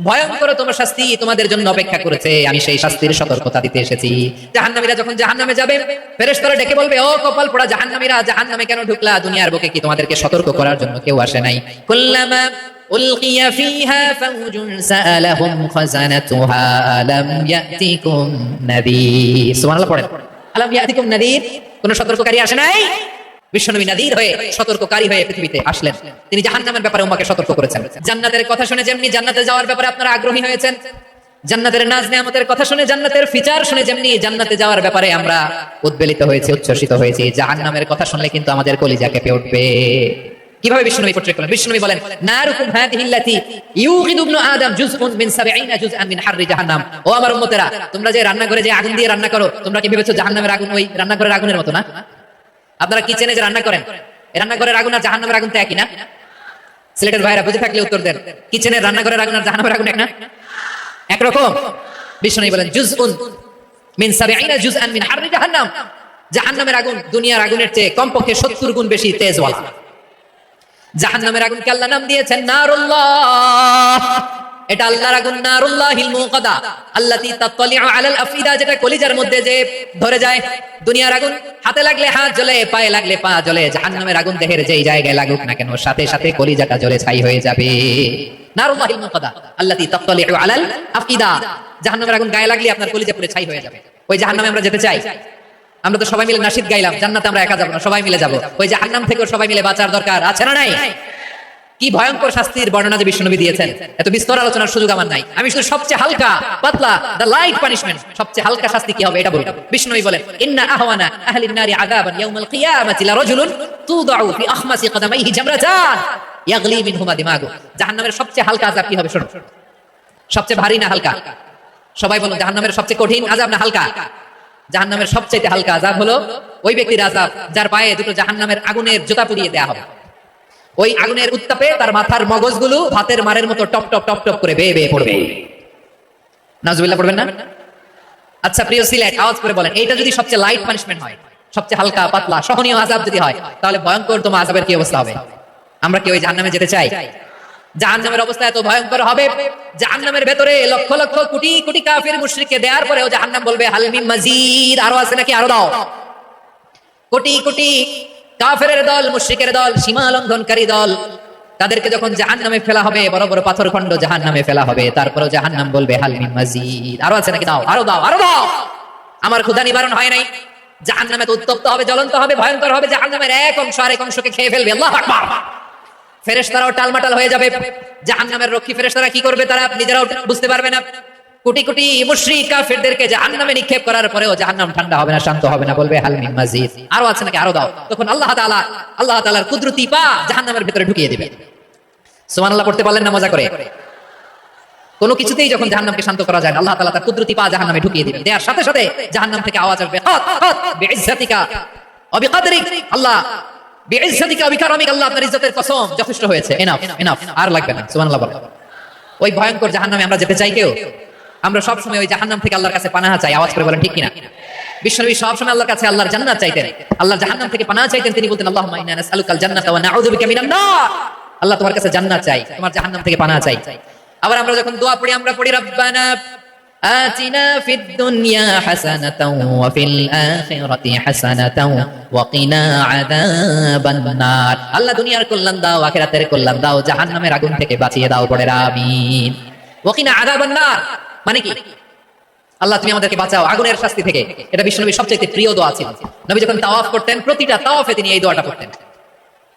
ভয়ঙ্কর তোমার শাস্তি তোমাদের জন্য অপেক্ষা করেছে, আমি সেই শাস্তির সতর্কতা দিতে এসেছি। জাহান্নামীরা যখন জাহান্নামে যাবে, ফেরেশতারা ডেকে বলবে, ও কপাল পোড়া জাহান্নামীরা, জাহান্নামে কেন ঢুকলা? দুনিয়ার বুকে কি তোমাদেরকে সতর্ক করার জন্য কেউ আসে নাই? কুল্লামা উলকিয়া ফিহা ফাউজুন সাআলাহুম খাযানাতুহা আলাম ইয়াতিকুম নাযীর। সুবহানাল্লাহ পড়েন। আলাম ইয়াতিকুম নাযীর, কোন সতর্ককারী আসে নাই? বিশ্বনবী নাযীর হয়ে, সতর্ককারী হয়ে পৃথিবীতে আসলেন। তিনি জাহান্নামের ব্যাপারে উম্মাহকে সতর্ক করেছেন। জান্নাতের কথা শুনে যেমনি জান্নাতে যাওয়ার ব্যাপারে আপনারা আগ্রহী হয়েছেন, জান্নাতের নাজ নেয়ামতের কথা শুনে, জান্নাতের ফিচার শুনে যেমনি জান্নাতে যাওয়ার ব্যাপারে আমরা উদ্বেলিত হয়েছি, উচ্ছ্বসিত হয়েছি, জাহান্নামের কথা শুনলে কিন্তু আমাদের কলিজা কেঁপে উঠবে। কিভাবে বিশ্বনবী পোট্রেট করলেন? বিশ্বনবী বলেন, নারুকুম হাযিহি আল্লাতী ইউকিদু ইবনু আদম জুজউন মিন 70 জুজআন মিন হাররি জাহান্নাম। ও আমার উম্মতেরা, তোমরা যে রান্না করে যে আগুন দিয়ে রান্না করো, তোমরা কি ভেবেছো জাহান্নামের আগুন ওই রান্নাঘরের আগুনের মতো না? আপনারা কিচেনে যে রান্না করেন, রান্নাঘরের আগুন আর জাহান্নামের আগুন তো একই না? সিলেটের ভাইরা বুঝে থাকলে উত্তর দেন, কিচেনের রান্নাঘরের আগুন আর জাহান্নামের আগুন এক না? একরকম? বিশ্বনবী বলেন, জুজউন মিন 70 জুজআন মিন হাররি জাহান্নাম। জাহান্নামের আগুন দুনিয়ার আগুনের চেয়ে কমপক্ষে 70 গুণ বেশি তেজওয়ালা। জাহান্নামের আগুনকে আল্লাহ নাম দিয়েছেন নারুল্লাহ। এটা আল্লাহর আগুন, নারুল্লাহিল মুকাদা আল্লাতী তাত্তালিউ আলাল আফিদা, যেটা কলিজার মধ্যে যে ধরে যায়। দুনিয়ার আগুন হাতে লাগলে হাত জ্বলে, পায়ে লাগলে পা জ্বলে, জাহান্নামের আগুন দেহের যেই জায়গায় লাগুক না কেন, সাথে সাথে কলিজাটা জ্বলে ছাই হয়ে যাবে। নারুল্লাহিল মুকাদা আল্লাতী তাত্তালিউ আলাল আফিদা, জাহান্নামের আগুন গায়ে লাগলে আপনার কলিজা পুরো ছাই হয়ে যাবে। ওই জাহান্নামে আমরা যেতে চাই? আমরা তো সবাই মিলে নাশিদ গাইলাম, জান্নাতে আমরা একা যাবো না, সবাই মিলে যাবো। ওই জাহান্নাম থেকেও সবাই মিলে বাঁচার দরকার আছে না নাই? কি ভয়ঙ্কর শাস্তির বর্ণনা যে বিশ্বনবী দিয়েছেন, এত বিস্তর আলোচনার সুযোগ আমার নাই। আমি শুধু সবচেয়ে হালকা পাতলা, দ্য লাইট পানিশমেন্ট, সবচেয়ে হালকা শাস্তি কি হবে এটা বলবো। বিশ্বনবী বলেন, ইন্না আহওয়ানা আহলিন নারি আযাবান ইয়াউমাল কিয়ামাতি লারাজুলুন তুদাউ ফি আখমাসি কদামাইহি জামরাতান ইয়াগলি মিনহুমা দিমাগু। জাহান্নামের সবচেয়ে হালকা আযাব কি হবে শুনুন। সবচেয়ে ভারী না হালকা? সবাই বলুন, জাহান্নামের সবচেয়ে কঠিন আযাব না হালকা? জাহান্নামের সবচেয়ে হালকা আযাব হলো ওই ব্যক্তির আযাব যার পায়ে দুটো জাহান্নামের আগুনের জুতা পুড়িয়ে দেয়া হবে। ওই আগুনের উত্তাপে তার মাথার মগজগুলো ভাতের মারের মতো টপ টপ টপ টপ করে বেয়ে বেয়ে পড়বে। নাউজুবিল্লাহ পড়বেন না? আচ্ছা প্রিয় সিলেট, আওয়াজ করে বলেন, এইটা যদি সবচেয়ে লাইট পানিশমেন্ট হয়, সবচেয়ে হালকা পাতলা সহনীয় আযাব যদি হয়, তাহলে ভয়ঙ্কর তোমার আযাবের কি অবস্থা হবে? আমরা কি ওই জাহান্নামে যেতে চাই? জাহান্নামের অবস্থা এত ভয়ঙ্কর হবে, জাহান্নামের ভেতরে লক্ষ লক্ষ কোটি কোটি কাফির মুশরিককে দেওয়ার পরেও জাহান্নাম বলবে, হাল মিন মাজিদ, আরো আছে নাকি, আরো দাও। কোটি কোটি কাফেরের দল, মুশরিকের দল, সীমা লঙ্ঘনকারী দল, তাদেরকে যখন জাহান্নামে ফেলা হবে, বড় বড় পাথরখণ্ড জাহান্নামে ফেলা হবে, তারপরেও জাহান্নাম বলবে, হাল মিন মাজিদ, আরো আছে নাকি, দাও, আরো দাও, আরো দাও। আমার ক্ষুধা নিবারণ হয় নাই। জাহান্নামে তো উত্তপ্ত হবে, জ্বলন্ত হবে, ভয়ঙ্কর হবে। জাহান্নামের এক অংশ আরেক অংশকে খেয়ে ফেলবে। আল্লাহু আকবার। ফেরেশতারাও টালমাটাল হয়ে যাবে। জাহান্নামের রক্ষী ফেরেশতারা কি করবে তারা নিজেরাও বুঝতে পারবে না। কোটি কোটি মুশরিক কাফেরদেরকে জাহান্নামে নিক্ষেপ করার পরেও জাহান্নাম ঠান্ডা হবে না, শান্ত হবে না, বলবে, হাল মিন মাজিদ, আরো আছে নাকি, আরো দাও। তখন আল্লাহ তাআলার কুদরতি পা জাহান্নামের ভিতরে ঢুকিয়ে দিবে। সুবহানাল্লাহ পড়তে পারলেন না মজা করে? কোনো কিছুতেই যখন জাহান্নামকে শান্ত করা যায় না, আল্লাহ তাআলা তার কুদরতি পা জাহান্নামে ঢুকিয়ে দিবে। দেয়ার সাথে সাথে জাহান্নাম থেকে আওয়াজ আসবে, কাত কাত বিইজ্জাতিকা ওয়া বিকদরিক, আল্লাহ বিইজ্জাতিকা ওয়া বিকারামিক, আল্লাহ আপনার ইজ্জতের কসম, যথেষ্ট হয়েছে, এনাফ এনাফ, আর লাগবে না। সুবহানাল্লাহ বলেন। ওই ভয়ঙ্কর জাহান্নামে আমরা যেতে চাই কেউ? আমরা সব সময় ওই জাহান্নাম থেকে আল্লাহর কাছে পানাহ চাই। আওয়াজ করে বলেন ঠিক কিনা? বিশ্বনবী সব সময় আল্লাহর কাছে আল্লাহর জান্নাত চাইতেন, আল্লাহর জাহান্নাম থেকে পানাহ চাইতেন। তিনি বলতেন, আল্লাহুম্মা ইন্না নাসআলুকাল জান্নাতা ওয়া নাউযু বিকা মিনান নার। আল্লাহ তোমার কাছে জান্নাত চাই, তোমার জাহান্নাম থেকে পানাহ চাই। আবার আমরা যখন দোয়া পড়ি, আমরা পড়ি, রব্বানা আতিনা ফিদ দুনিয়া হাসানাতাও ওয়া ফিল আখিরাতি হাসানাতাও ওয়া কিনা আযাবান নার। আল্লাহ দুনিয়ার কল্যাণ দাও, আখিরাতের কল্যাণ দাও, জাহান্নামের আগুন থেকে বাঁচিয়ে দাও। পড়ে আমিন। ওয়া কিনা আযাবান নার মানে কি? আল্লাহ তুমি আমাদেরকে বাঁচাও আগুনের শাস্তি থেকে। এটা বিশ্বনবীর সবচেয়ে প্রিয় দোয়া ছিল। নবী যখন তাওয়াফ করতেন, প্রতিটা তাওয়াফে তিনি এই দোয়াটা পড়তেন।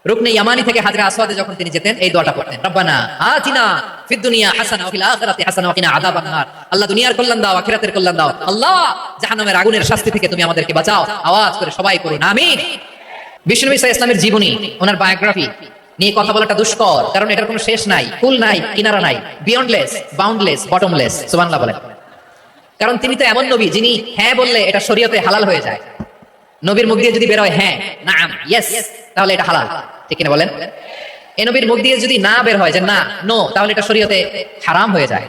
রুকনে ইয়ামানি থেকে হাজরা আসওয়াদে যখন তিনি যেতেন, এই দোয়াটা পড়তেন, রব্বানা আতিনা ফিদ দুনিয়া হাসানা ওয়া ফিল আখিরাতি হাসানা ওয়া কিনা আযাবান নার। আল্লাহ দুনিয়ার কল্যাণ দাও, আখিরাতের কল্যাণ দাও, আল্লাহ জাহান্নামের আগুনের শাস্তি থেকে তুমি আমাদেরকে বাঁচাও। আওয়াজ করে সবাই পড়ুন আমিন। বিশ্বনবী সাল্লাল্লাহু আলাইহি ওয়াসাল্লামের জীবনী, ওনার বায়োগ্রাফি নিয়ে কথা বলাটা দুষ্কর, কারণ এটার কোনো শেষ নাই, কুল নাই, কিনারা নাই, বিয়ন্ডলেস, বাউন্ডলেস, বটমলেস। সুবহানাল্লাহ বলেন। কারণ তিনি তো এমন নবী যিনি হ্যাঁ বললে এটা শরীয়তে হালাল হয়ে যায়। নবীর মুখ দিয়ে যদি বের হয় হ্যাঁ, নাম, ইয়েস, তাহলে এটা হালাল, ঠিক কিনা বলেন? এই নবীর মুখ দিয়ে যদি না বের হয় যে না, নো, তাহলে এটা শরীয়তে হারাম হয়ে যায়।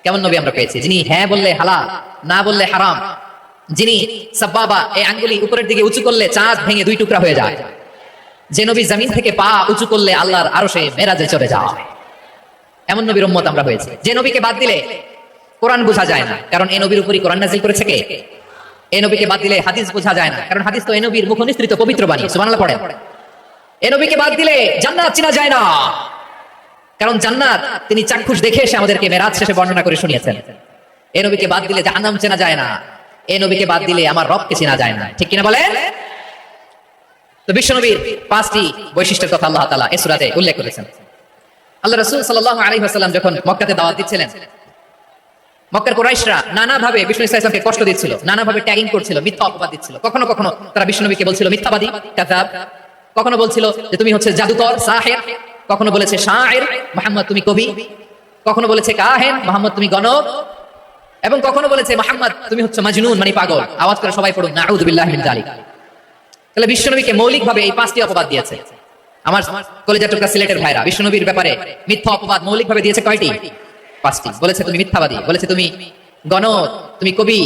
কেমন নবী আমরা পেয়েছি, যিনি হ্যাঁ বললে হালাল, না বললে হারাম, যিনি সাব্বাবা, এই আঙ্গুলি উপরের দিকে উঁচু করলে চাঁদ ভেঙে দুই টুকরা হয়ে যায়, যে নবী জমিন থেকে পা উঁচু করলে আল্লাহর আরশে মেরাজে চলে যায়। এমন নবীর উম্মত আমরা হয়েছে যে নবীকে বাদ দিলে কোরআন বোঝা যায় না, কারণ এই নবীর উপরই কোরআন নাযিল করেছে কে? এই নবীকে বাদ দিলে হাদিস বোঝা যায় না, কারণ হাদিস তো এই নবীর মুখ নিঃসৃত পবিত্র বাণী। সুবহানাল্লাহ পড়েন। এই নবীকে বাদ দিলে জান্নাত চেনা যায় না, কারণ জান্নাত তিনি চাক্ষুষ দেখে এসে আমাদেরকে মেরাজ শেষে বর্ণনা করে শুনিয়েছেন। এই নবীকে বাদ দিলে জাহান্নাম চেনা যায় না, এই নবীকে বাদ দিলে আমার রবকে চেনা যায় না। ঠিক কিনা বলেন? তো বিশ্বনবীর 5টি বৈশিষ্ট্যের কথা আল্লাহ তাআলা এই সূরাতে উল্লেখ করেছেন। আল্লাহ রাসূল সাল্লাল্লাহু আলাইহি ওয়াসাল্লাম যখন মক্কাতে দাওয়াত দিচ্ছিলেন, মক্কার কুরাইশরা নানাভাবে বিষ্ণু ইসলামকে কষ্ট দিচ্ছিল, নানাভাবে ট্যাগিং করছিল, মিথ্যা অপবাদ দিচ্ছিল। কখনো কখনো তারা বিষ্ণুনবীকে বলছিল মিথ্যাবাদী, কাযাব। কখনো বলছিল যে তুমি হচ্ছে জাদুকর, সাহির। কখনো বলেছে শায়ের, মুহাম্মদ তুমি কবি। কখনো বলেছে কাহেন, মুহাম্মদ তুমি গণক। এবং কখনো বলেছে মুহাম্মদ তুমি হচ্ছে মাজনুন, মানে পাগল। আওয়াজ করে সবাই পড়ুন নাউযু বিল্লাহি মিন যালিক। তাহলে বিশ্বনবীকে মৌলিকভাবে এই 5টি অপবাদ দিয়েছে। আমার কলেজের টুকরা সিলেটের ভাইরা, বিশ্বনবীর ব্যাপারে মিথ্যা অপবাদ মৌলিকভাবে দিয়েছে কয়টি? 5টি। বলেছে তুমি মিথ্যাবাদী, বলেছে তুমি গণক, তুমি কবি,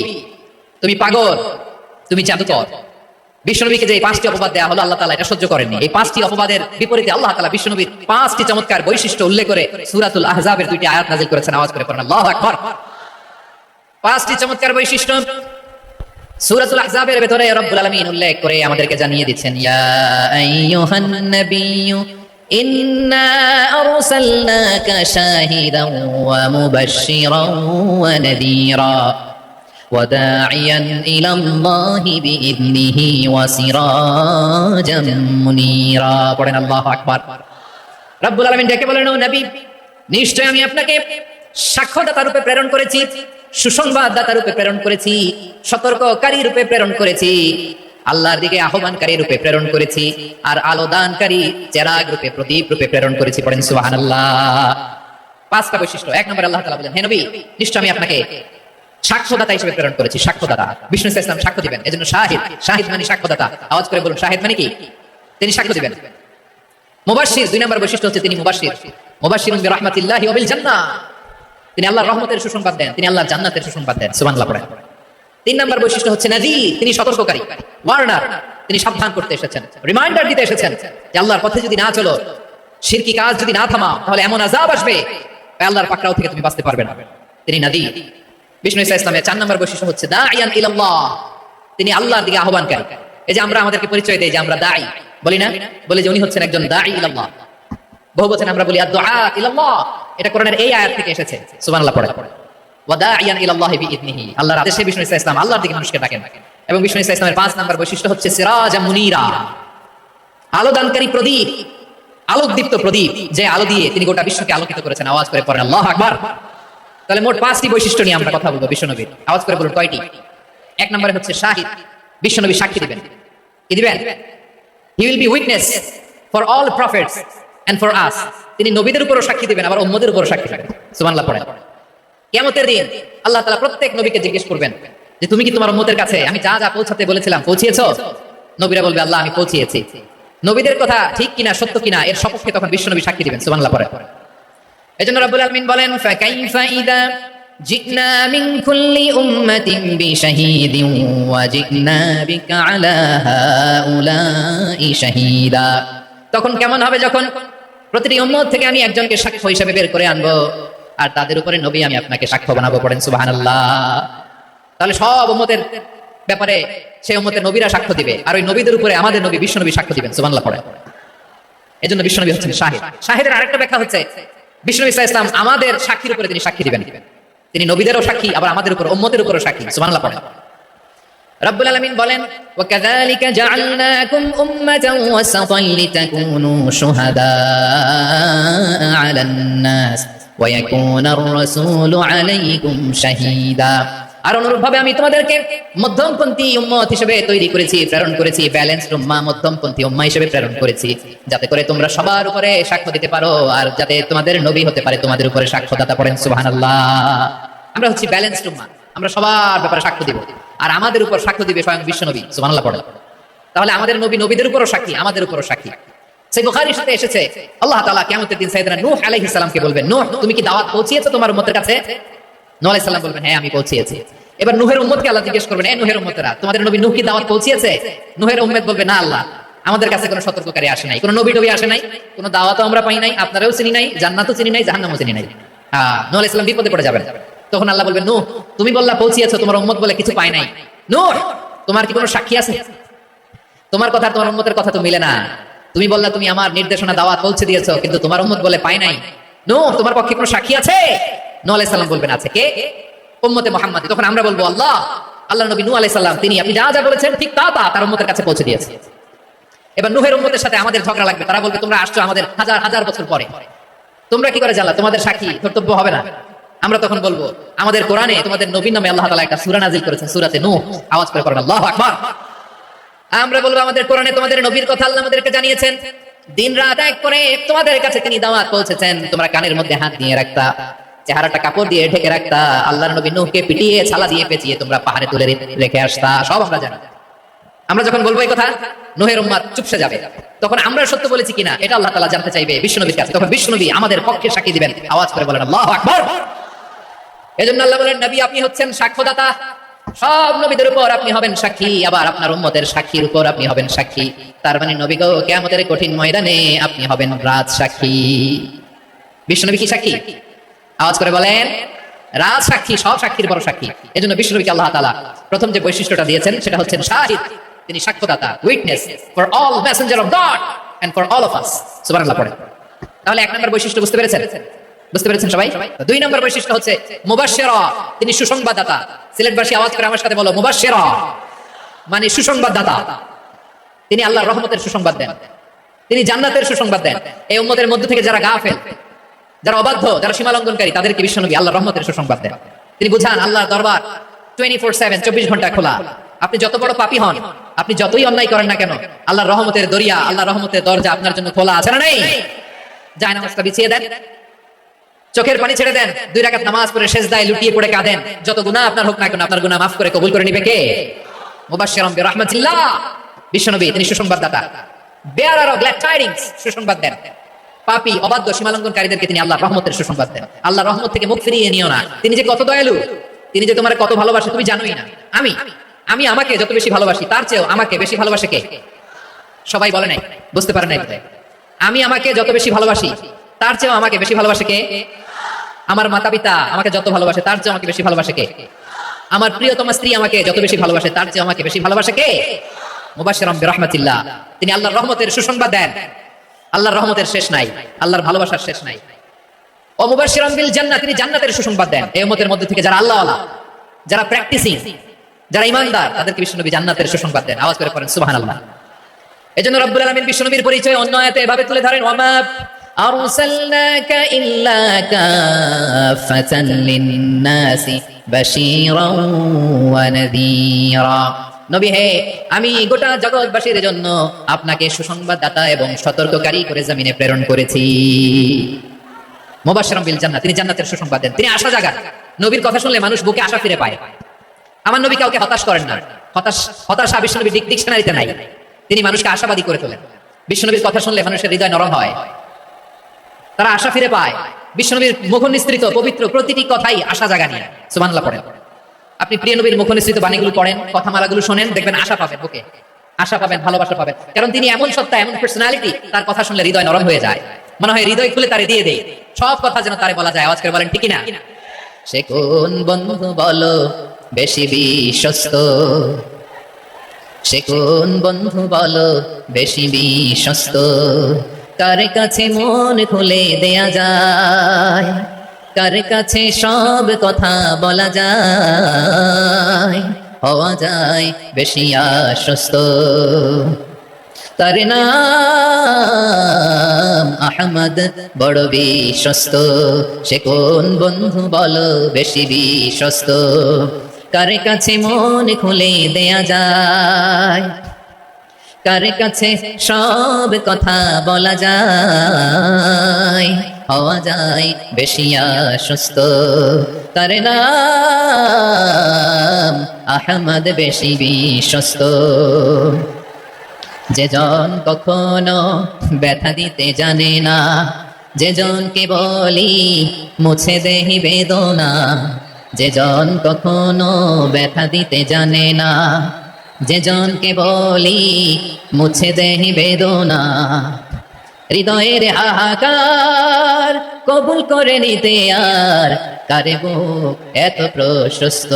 তুমি পাগল, তুমি জাদুকর। বিশ্বনবীকে যে 5টি অপবাদ দেয়া হলো, আল্লাহ তাআলা এটা সহ্য করেননি। এই 5টি অপবাদের বিপরীতে আল্লাহ তাআলা বিশ্বনবীর 5টি চমৎকার বৈশিষ্ট্য উল্লেখ করে সূরাতুল আহজাবের 2টি আয়াত নাযিল করেছেন। আওয়াজ করে পড়ুন আল্লাহু আকবার। 5টি চমৎকার বৈশিষ্ট্য সূরাতুল আহজাবের ভিতরে রব্বুল আলামিন উল্লেখ করে আমাদেরকে জানিয়ে দিচ্ছেন, ইয়া আইয়ুহান নাবিয়্যু ইন্না আরসালনাকা শাহিদান ওয়া মুবাশশিরান ওয়া নাযীরা ওয়া দাঈয়ান ইলাল্লাহি বিইذনিহি ওয়া সিরাজাম মুনীরা। পড়েন আল্লাহু আকবার। রব্বুল আলামিন ডেকে বলেন, ও নবী, নিশ্চয় আমি আপনাকে সাক্ষ্যদাতা রূপে প্রেরণ করেছি, সুসংবাদদাতা রূপে প্রেরণ করেছি, সতর্ককারী রূপে প্রেরণ করেছি, আল্লাহর দিকে আহ্বানকারী রূপে প্রেরণ করেছি, আর আলো দানকারী চেরাগ রূপে, প্রদীপ রূপে প্রেরণ করেছি। পড়েন সুবহানাল্লাহ। 5টা বৈশিষ্ট্য। 1 নম্বরে আল্লাহ তাআলা বলেন, হে নবী, নিশ্চয় আমি আপনাকে সাক্ষ্যদাতা হিসেবে প্রেরণ করেছি। সাক্ষ্যদাতা, বিষ্ণু ইসলাম সাক্ষ্য দিবেন, এজন্য শাহিদ। শাহিদ মানে সাক্ষ্যদাতা। আওয়াজ করে বলুন শাহিদ মানে কি? তিনি সাক্ষ্য দিবেন। মুবাশশির, 2 নম্বর বৈশিষ্ট্য হচ্ছে তিনি মুবাশশির। মুবাশশিরুন বিরাহমাতিল্লাহি ওয়া বিল জান্নাহ, তিনি আল্লাহর রহমতের সুসংবাদ দেন, তিনি আল্লাহর জান্নাতের সুসংবাদ দেন। সুবহানাল্লাহ পড়েন। 3 নম্বর বৈশিষ্ট্য হচ্ছে নাযীর, তিনি সতর্ককারী, ওয়ার্নার, তিনি সাবধান করতে এসেছেন, রিমাইন্ডার দিতে এসেছেন যে আল্লাহর পথে যদি না চলো, শিরকি কাজ যদি না থামাও, তাহলে এমন আযাব আসবে আল্লাহর পাকড়াও থেকে তুমি বাঁচতে পারবে না। তিনি নাযীর। বিষ্ণু ইসলামের 4 নম্বর বৈশিষ্ট্য হচ্ছে দাঈয়ান ইলাল্লাহ, তিনি আল্লাহর দিকে আহ্বানকারী। এই যে আমরা আমাদেরকে পরিচয় দেই যে আমরা দাঈ, বলি না? বলি যে উনি হচ্ছেন একজন দাঈ ইলাল্লাহ। বহুবচন আমরা বলি আদ-দুআ ইলাল্লাহ, এটা কোরআনের এই আয়াত থেকে এসেছে। সুবহানাল্লাহ পড়ে। ওয়া দাঈয়ান ইলাল্লাহি বিইذনিহি, আল্লাহর আদেশে বিষ্ণু ইসলাম আল্লাহর দিকে মানুষকে ডাকেন। এবং বিষ্ণু ইসলামের 5 নম্বর বৈশিষ্ট্য হচ্ছে সিরাজাম মুনীরা, আলো দানকারী প্রদীপ, আলোকদীপ্ত প্রদীপ, যে আলো দিয়ে তিনি গোটা বিশ্বকে আলোকিত করেছেন। আওয়াজ করে পড়েন আল্লাহু আকবার। তাহলে মোট 5টি বৈশিষ্ট্য নিয়ে আমরা কথা বলবো বিশ্বনবীর। আওয়াজ করে বলুন কয়টি? 1 নম্বরে হচ্ছে শাহিদ, বিশ্বনবী সাক্ষী দিবেন। কি দিবেন? He will be witness for all prophets and for us, তিনি নবীদের উপরও সাক্ষী দিবেন, আবার উম্মতের উপরও সাক্ষী দিবেন। সুবহানাল্লাহ পড়েন। কিয়ামতের দিন আল্লাহ তাআলা প্রত্যেক নবীকে জিজ্ঞেস করবেন যে তুমি কি তোমার উম্মতের কাছে আমি যা যা পৌঁছাতে বলেছিলাম পৌঁছিয়েছো? নবীরা বলবে আল্লাহ আমি পৌঁছিয়েছি। নবীদের কথা ঠিক কিনা, সত্য কিনা, এর সপক্ষে তখন বিশ্বনবী সাক্ষী দিবেন। সুবহানাল্লাহ পড়েন। এজন্য রাব্বুল আলামিন বলেন, ফাকাইফা ইযা জিনা মিন কুল্লি উম্মাতিন বিশাহীদিন ওয়া জিনা বিকা আলা হাউলাই শাহীদা। তখন কেমন হবে যখন প্রতিটি উম্মত থেকে আমি একজনকে সাক্ষ্য হিসেবে বের করে আনবো, আর তাদের উপরে নবী আমি আপনাকে সাক্ষ্য বানাবো। পড়েন সুবহানাল্লাহ। তাহলে সব উম্মতের ব্যাপারে সেই উম্মতের নবীরা সাক্ষ্য দিবে, আর ওই নবীদের উপরে আমাদের নবী বিশ্বনবী সাক্ষ্য দিবেন। সুবহানাল্লাহ পড়েন। এজন্য বিশ্বনবী হচ্ছেন শাহিদ। শাহিদের আরেকটা ব্যাখ্যা হচ্ছে বিষ্ণু ইসলাম আমাদের সাক্ষীর উপরে তিনি সাক্ষী দিবেন। তিনি নবীদেরও সাক্ষী, আবার আমাদের উপর উম্মতের উপরও সাক্ষী। সুবহানাল্লাহ পড়েন। রব্বুল আলামিন বলেন, ওয়া কাযালিকা জাআলনাকুম উম্মাতান ওয়াসাতান লিতাকুনু শুহাদা আলান নাস ওয়া ইয়াকুনার রাসূলু আলাইকুম শাহীদা। আর অনুরূপভাবে আমি তোমাদেরকে মধ্যমপন্থী উম্মত হিসেবে তৈরি করেছি, প্রেরণ করেছি, ব্যালেন্সড উম্মাহ, মধ্যমপন্থী উম্মাহ হিসেবে প্রেরণ করেছি, যাতে করে তোমরা সবার উপরে সাক্ষ্য দিতে পারো, আর যাতে তোমাদের নবী হতে পারে তোমাদের উপরে সাক্ষ্যদাতা। পড়েন সুবহানাল্লাহ। আমরা হচ্ছি ব্যালেন্সড উম্মাহ, আমরা সবার ব্যাপারে সাক্ষ্য দিব, আর আমাদের উপর সাক্ষ্য দিবে স্বয়ং বিশ্বনবী। সুবহানাল্লাহ পড়েন। তাহলে আমাদের নবী নবীদের উপরও সাক্ষী, আমাদের উপরও সাক্ষী। সেই বুখারীর সাথে এসেছে আল্লাহ তাআলা কিয়ামতের দিন সাইয়েদনা নূহ আলাইহিস সালামকে বলবেন, নূহ তুমি কি দাওয়াত পৌঁছিয়েছো তোমার উম্মতের কাছে? নূহ আলাইহিস সালাম বলবেন, হ্যাঁ আমি পৌঁছিয়েছি। এবার নূহের উম্মতকে আল্লাহ জিজ্ঞেস করবেন, এ নূহের উম্মতেরা তোমাদের নবী নূহ কি দাওয়াত পৌঁছিয়েছে? নূহের উম্মত বলবে, না আল্লাহ। আমাদের কাছে কোনো সতর্ককারী আসে নাই, কোনো নবী টবি আসে নাই, কোনো দাওয়াতও আমরা পাই নাই, আপনারাও চিনি নাই, জান্নাতও চিনি নাই, জাহান্নামও চিনি নাই। নূহ আলাইহিস সালাম বিপদে পড়ে যাবেন। তখন আল্লাহ বলবেন, নূহ তুমি বললা পৌঁছিয়েছো, তোমার উম্মত বলে কিছু পায় নাই। নূহ তোমার কি কোনো সাক্ষী আছে? তোমার কথা তোমার উম্মতের কথা তো মিলে না। তুমি বললা তুমি আমার নির্দেশনা দাওয়াত পৌঁছে দিয়েছো, কিন্তু তোমার উম্মত বলে পায় নাই। নূহ তোমার পক্ষে কোনো সাক্ষী আছে? নূহ আলাইহিস সালাম বলবেন আছে। কে? উম্মতে মুহাম্মাদ। তখন আমরা বলবো আল্লাহ নবী নূহ আলাইহিস সালাম তিনি আপনি যা যা বলেছেন ঠিক তা তার উম্মতের কাছে পৌঁছে দিয়েছে। এবার নূহের উম্মতের সাথে আমাদের ঝগড়া লাগবে। তারা বলবে তোমরা আসছো আমাদের হাজার হাজার বছর পরে, তোমরা কি করে জানলা? তোমাদের সাক্ষী কর্তব্য হবে না? আমরা তখন বলবো আমাদের কোরআনে তোমাদের নবীর নামে আল্লাহ তাআলা একটা সূরা নাযিল করেছেন, সূরাতে নূহ। আওয়াজ করে পড়েন আল্লাহু আকবার। আমরা বলবো আমাদের কোরআনে তোমাদের নবীর কথা আল্লাহ আমাদেরকে জানিয়েছেন, দিন রাত এক করে তোমাদের কাছে তিনি দাওয়াত পৌঁছেছেন। তোমরা কানের মধ্যে হাত দিয়ে রাখতা, চেহারাটা কাপড় দিয়ে ঢেকে রাখতা, আল্লাহর নবী নূহকে পিটিয়ে ছালা দিয়ে পেঁচিয়ে তোমরা পাহাড়ে তুলে রেখে আসতা, সব আমরা জানি। আমরা যখন বলবো এই কথা, নূহের উম্মত চুপসে যাবে। তখন আমরা সত্য বলেছি কিনা এটা আল্লাহ তাআলা জানতে চাইবে বিশ্বনবীর কাছে। তখন বিশ্বনবী আমাদের পক্ষে সাক্ষী দিবেন। আওয়াজ করে বলেন আল্লাহু আকবার। এজন্য আল্লাহ বলেন নবী আপনি হচ্ছেন সাক্ষ্যদাতা, সব নবীদের উপর আপনি হবেন সাক্ষী, আবার আপনার উম্মতের সাক্ষীর উপর আপনি হবেন সাক্ষী। তার মানে নবী গো কিয়ামতের কঠিন ময়দানে আপনি হবেন রাজ সাক্ষী। বিশ্বনবী কি সাক্ষী? আওয়াজ করে বলেন রাজ সাক্ষী, সব সাক্ষীর বড় সাক্ষী। এজন্য বিশ্বনবীকে আল্লাহ তাআলা প্রথম যে বৈশিষ্ট্যটা দিয়েছেন সেটা হচ্ছেন শাহিদ। তিনি সাক্ষ্যদাতা, witness for all messenger of God and for all of us. সুবহানাল্লাহ পড়েন। তাহলে এক নম্বর বৈশিষ্ট্য বুঝতে পেরেছেন? বুঝতে পেরেছেন সবাই? দুই নম্বর বৈশিষ্ট্য হচ্ছে মুবাশশিরা, তিনি সুসংবাদদাতা। সিলেটবাসী আওয়াজ করে আমার সাথে বলো মুবাশশিরা, মানে সুসংবাদদাতা। তিনি আল্লাহর রহমতের সুসংবাদ দেন, তিনি জান্নাতের সুসংবাদ দেন। এই উম্মতের মধ্য থেকে যারা গাফেল, যারা অবাধ্য, যারা সীমা লঙ্ঘনকারী, তাদেরকে বিশ্বনবী আল্লাহর রহমতের সুসংবাদ দেন। তিনি বুঝান আল্লাহর দরবার 24/7 24 ঘন্টা খোলা। আপনি যত বড় পাপী হন, আপনি যতই অন্যায় করেন না কেন, আল্লাহর রহমতের দরিয়া, আল্লাহর রহমতের দরজা আপনার জন্য খোলা আছে না নেই? জায়নামাজটা বিছিয়ে দেন, চোখের পানি ছেড়ে দেন, 2 রাকাত নামাজ পড়ে সেজদায় লুটিয়ে পড়ে কাঁদেন। যত গুনাহ আপনার হোক না কেন, আপনার গুনাহ মাফ করে কবুল করে নিবে কে? মুবাশশিরাম বিরহমাতিল্লাহ। বিশ্বনবী তিনি সুসংবাদদাতা, বেয়ারার অফ গ্ল্যাড টাইডিংস, সুসংবাদ দেন। পাপী, অবাধ্য, সীমালঙ্ঘনকারীদেরকে তিনি আল্লাহর রহমতের সুসংবাদ দেন। আল্লাহর রহমত থেকে মুখ ফিরিয়ে নিও না। তিনি যে কত দয়ালু, তিনি যে তোমার কত ভালোবাসে তুমি জানোই না। আমি আমাকে যত বেশি ভালোবাসি তার চেয়েও আমাকে বেশি ভালোবাসে কে? সবাই বলে নাই, বুঝতে পারে নাই। আমি আমাকে যত বেশি ভালোবাসি তার চেয়েও আমাকে বেশি ভালোবাসে কে? আমার মাতা পিতা আমাকে যত ভালোবাসে তার চেয়েও আমাকে বেশি ভালোবাসে কে? আমার প্রিয়তমা স্ত্রী আমাকে যত বেশি ভালোবাসে তার চেয়েও আমাকে বেশি ভালোবাসে কে? মুবাশশিরাম বিরহমাতিল্লাহ। তিনি আল্লাহর রহমতের সুসংবাদ দেন। আল্লাহর রহমতের শেষ নাই, আল্লাহর ভালোবাসার শেষ নাই। ও মুবাশশিরাম বিল জান্নাহ, তিনি জান্নাতের সুসংবাদ দেন। এই উম্মতের মধ্যে থেকে যারা আল্লাহওয়ালা, যারা প্র্যাকটিসিং, যারা ঈমানদার, তাদেরকে বিশ্বনবী জান্নাতের সুসংবাদ দেন। আওয়াজ করে পড়েন সুবহানাল্লাহ। এজন্য রব্বুল আলামিন বিশ্বনবীর পরিচয় অন্য আয়াতে এভাবে তুলে ধরেন, ওয়ামা আরসালনাকা ইল্লা কাফাতান লিন-নাসি বাশীরাও ওয়া নাযীরা। নবী হে, আমি গোটা জগৎবাসীর জন্য আপনাকে সুসংবাদদাতা এবং সতর্ককারী করে জমিনে প্রেরণ করেছি। মুবাশশিরাম বিল জান্নাহ, তিনি জান্নাতের সুসংবাদ দেন, তিনি আশা জাগান। নবীর কথা শুনলে মানুষ বুকে আশা ফিরে পায়। আমার নবী কাউকে হতাশ করেন না। হতাশা বিশ্বনবীর ডিকশনারিতে নাই। তিনি মানুষকে আশাবাদী করে তোলেন। বিশ্বনবীর কথা শুনলে মানুষের হৃদয় নরম হয়, তারা আশা ফিরে পায়। বিশ্বনবীর মুখ নিঃসৃত পবিত্র প্রতিটি কথাই আশা জাগানিয়া। সুবহানাল্লাহ পড়েন। আপনি প্রিয় নবীর মুখ নিঃসৃত বাণীগুলো পড়েন, কথামালাগুলো শোনেন, দেখবেন আশা পাবেন, বুকে আশা পাবেন, ভালোবাসা পাবেন। কারণ তিনি এমন সত্তা, এমন পার্সোনালিটি, তার কথা শুনলে হৃদয় নরম হয়ে যায়। মনে হয় হৃদয় খুলে তারে দিয়ে দেয়, সব কথা যেন তারে বলা যায়। আওয়াজ করে বলেন ঠিক না? সে কোন বন্ধু বলো বেশি বিশ্বস্ত, সে কোন বন্ধু বলো বেশি বিশ্বস্ত, কার কাছে মন খুলে দেয়া যায়, কার কাছে সব কথা বলা যায়, হওয়া যায় বেশি আশ্বস্ত। তার নাম আহমদ, বড় বিশ্বস্ত। সে কোন বন্ধু বলো বেশি বিশ্বস্ত, কার কাছে মন খুলে দেয়া যায়, কার কাছে সব কথা বলা যায়, হওয়া যায় বেশি আশ্বস্ত। তার নাম আহমদ, বেশি বিশ্বস্ত। যেজন কখনো ব্যথা দিতে জানে না, যেজনকে বলি মুছে দেহি বেদনা, যেজন কখনো ব্যথা দিতে জানে না, যে জনকে বলি মুছে দেহি বেদনা, হৃদয়ের হাহাকার কবুল করে নিতে আর কারে বুক এত প্রশস্ত,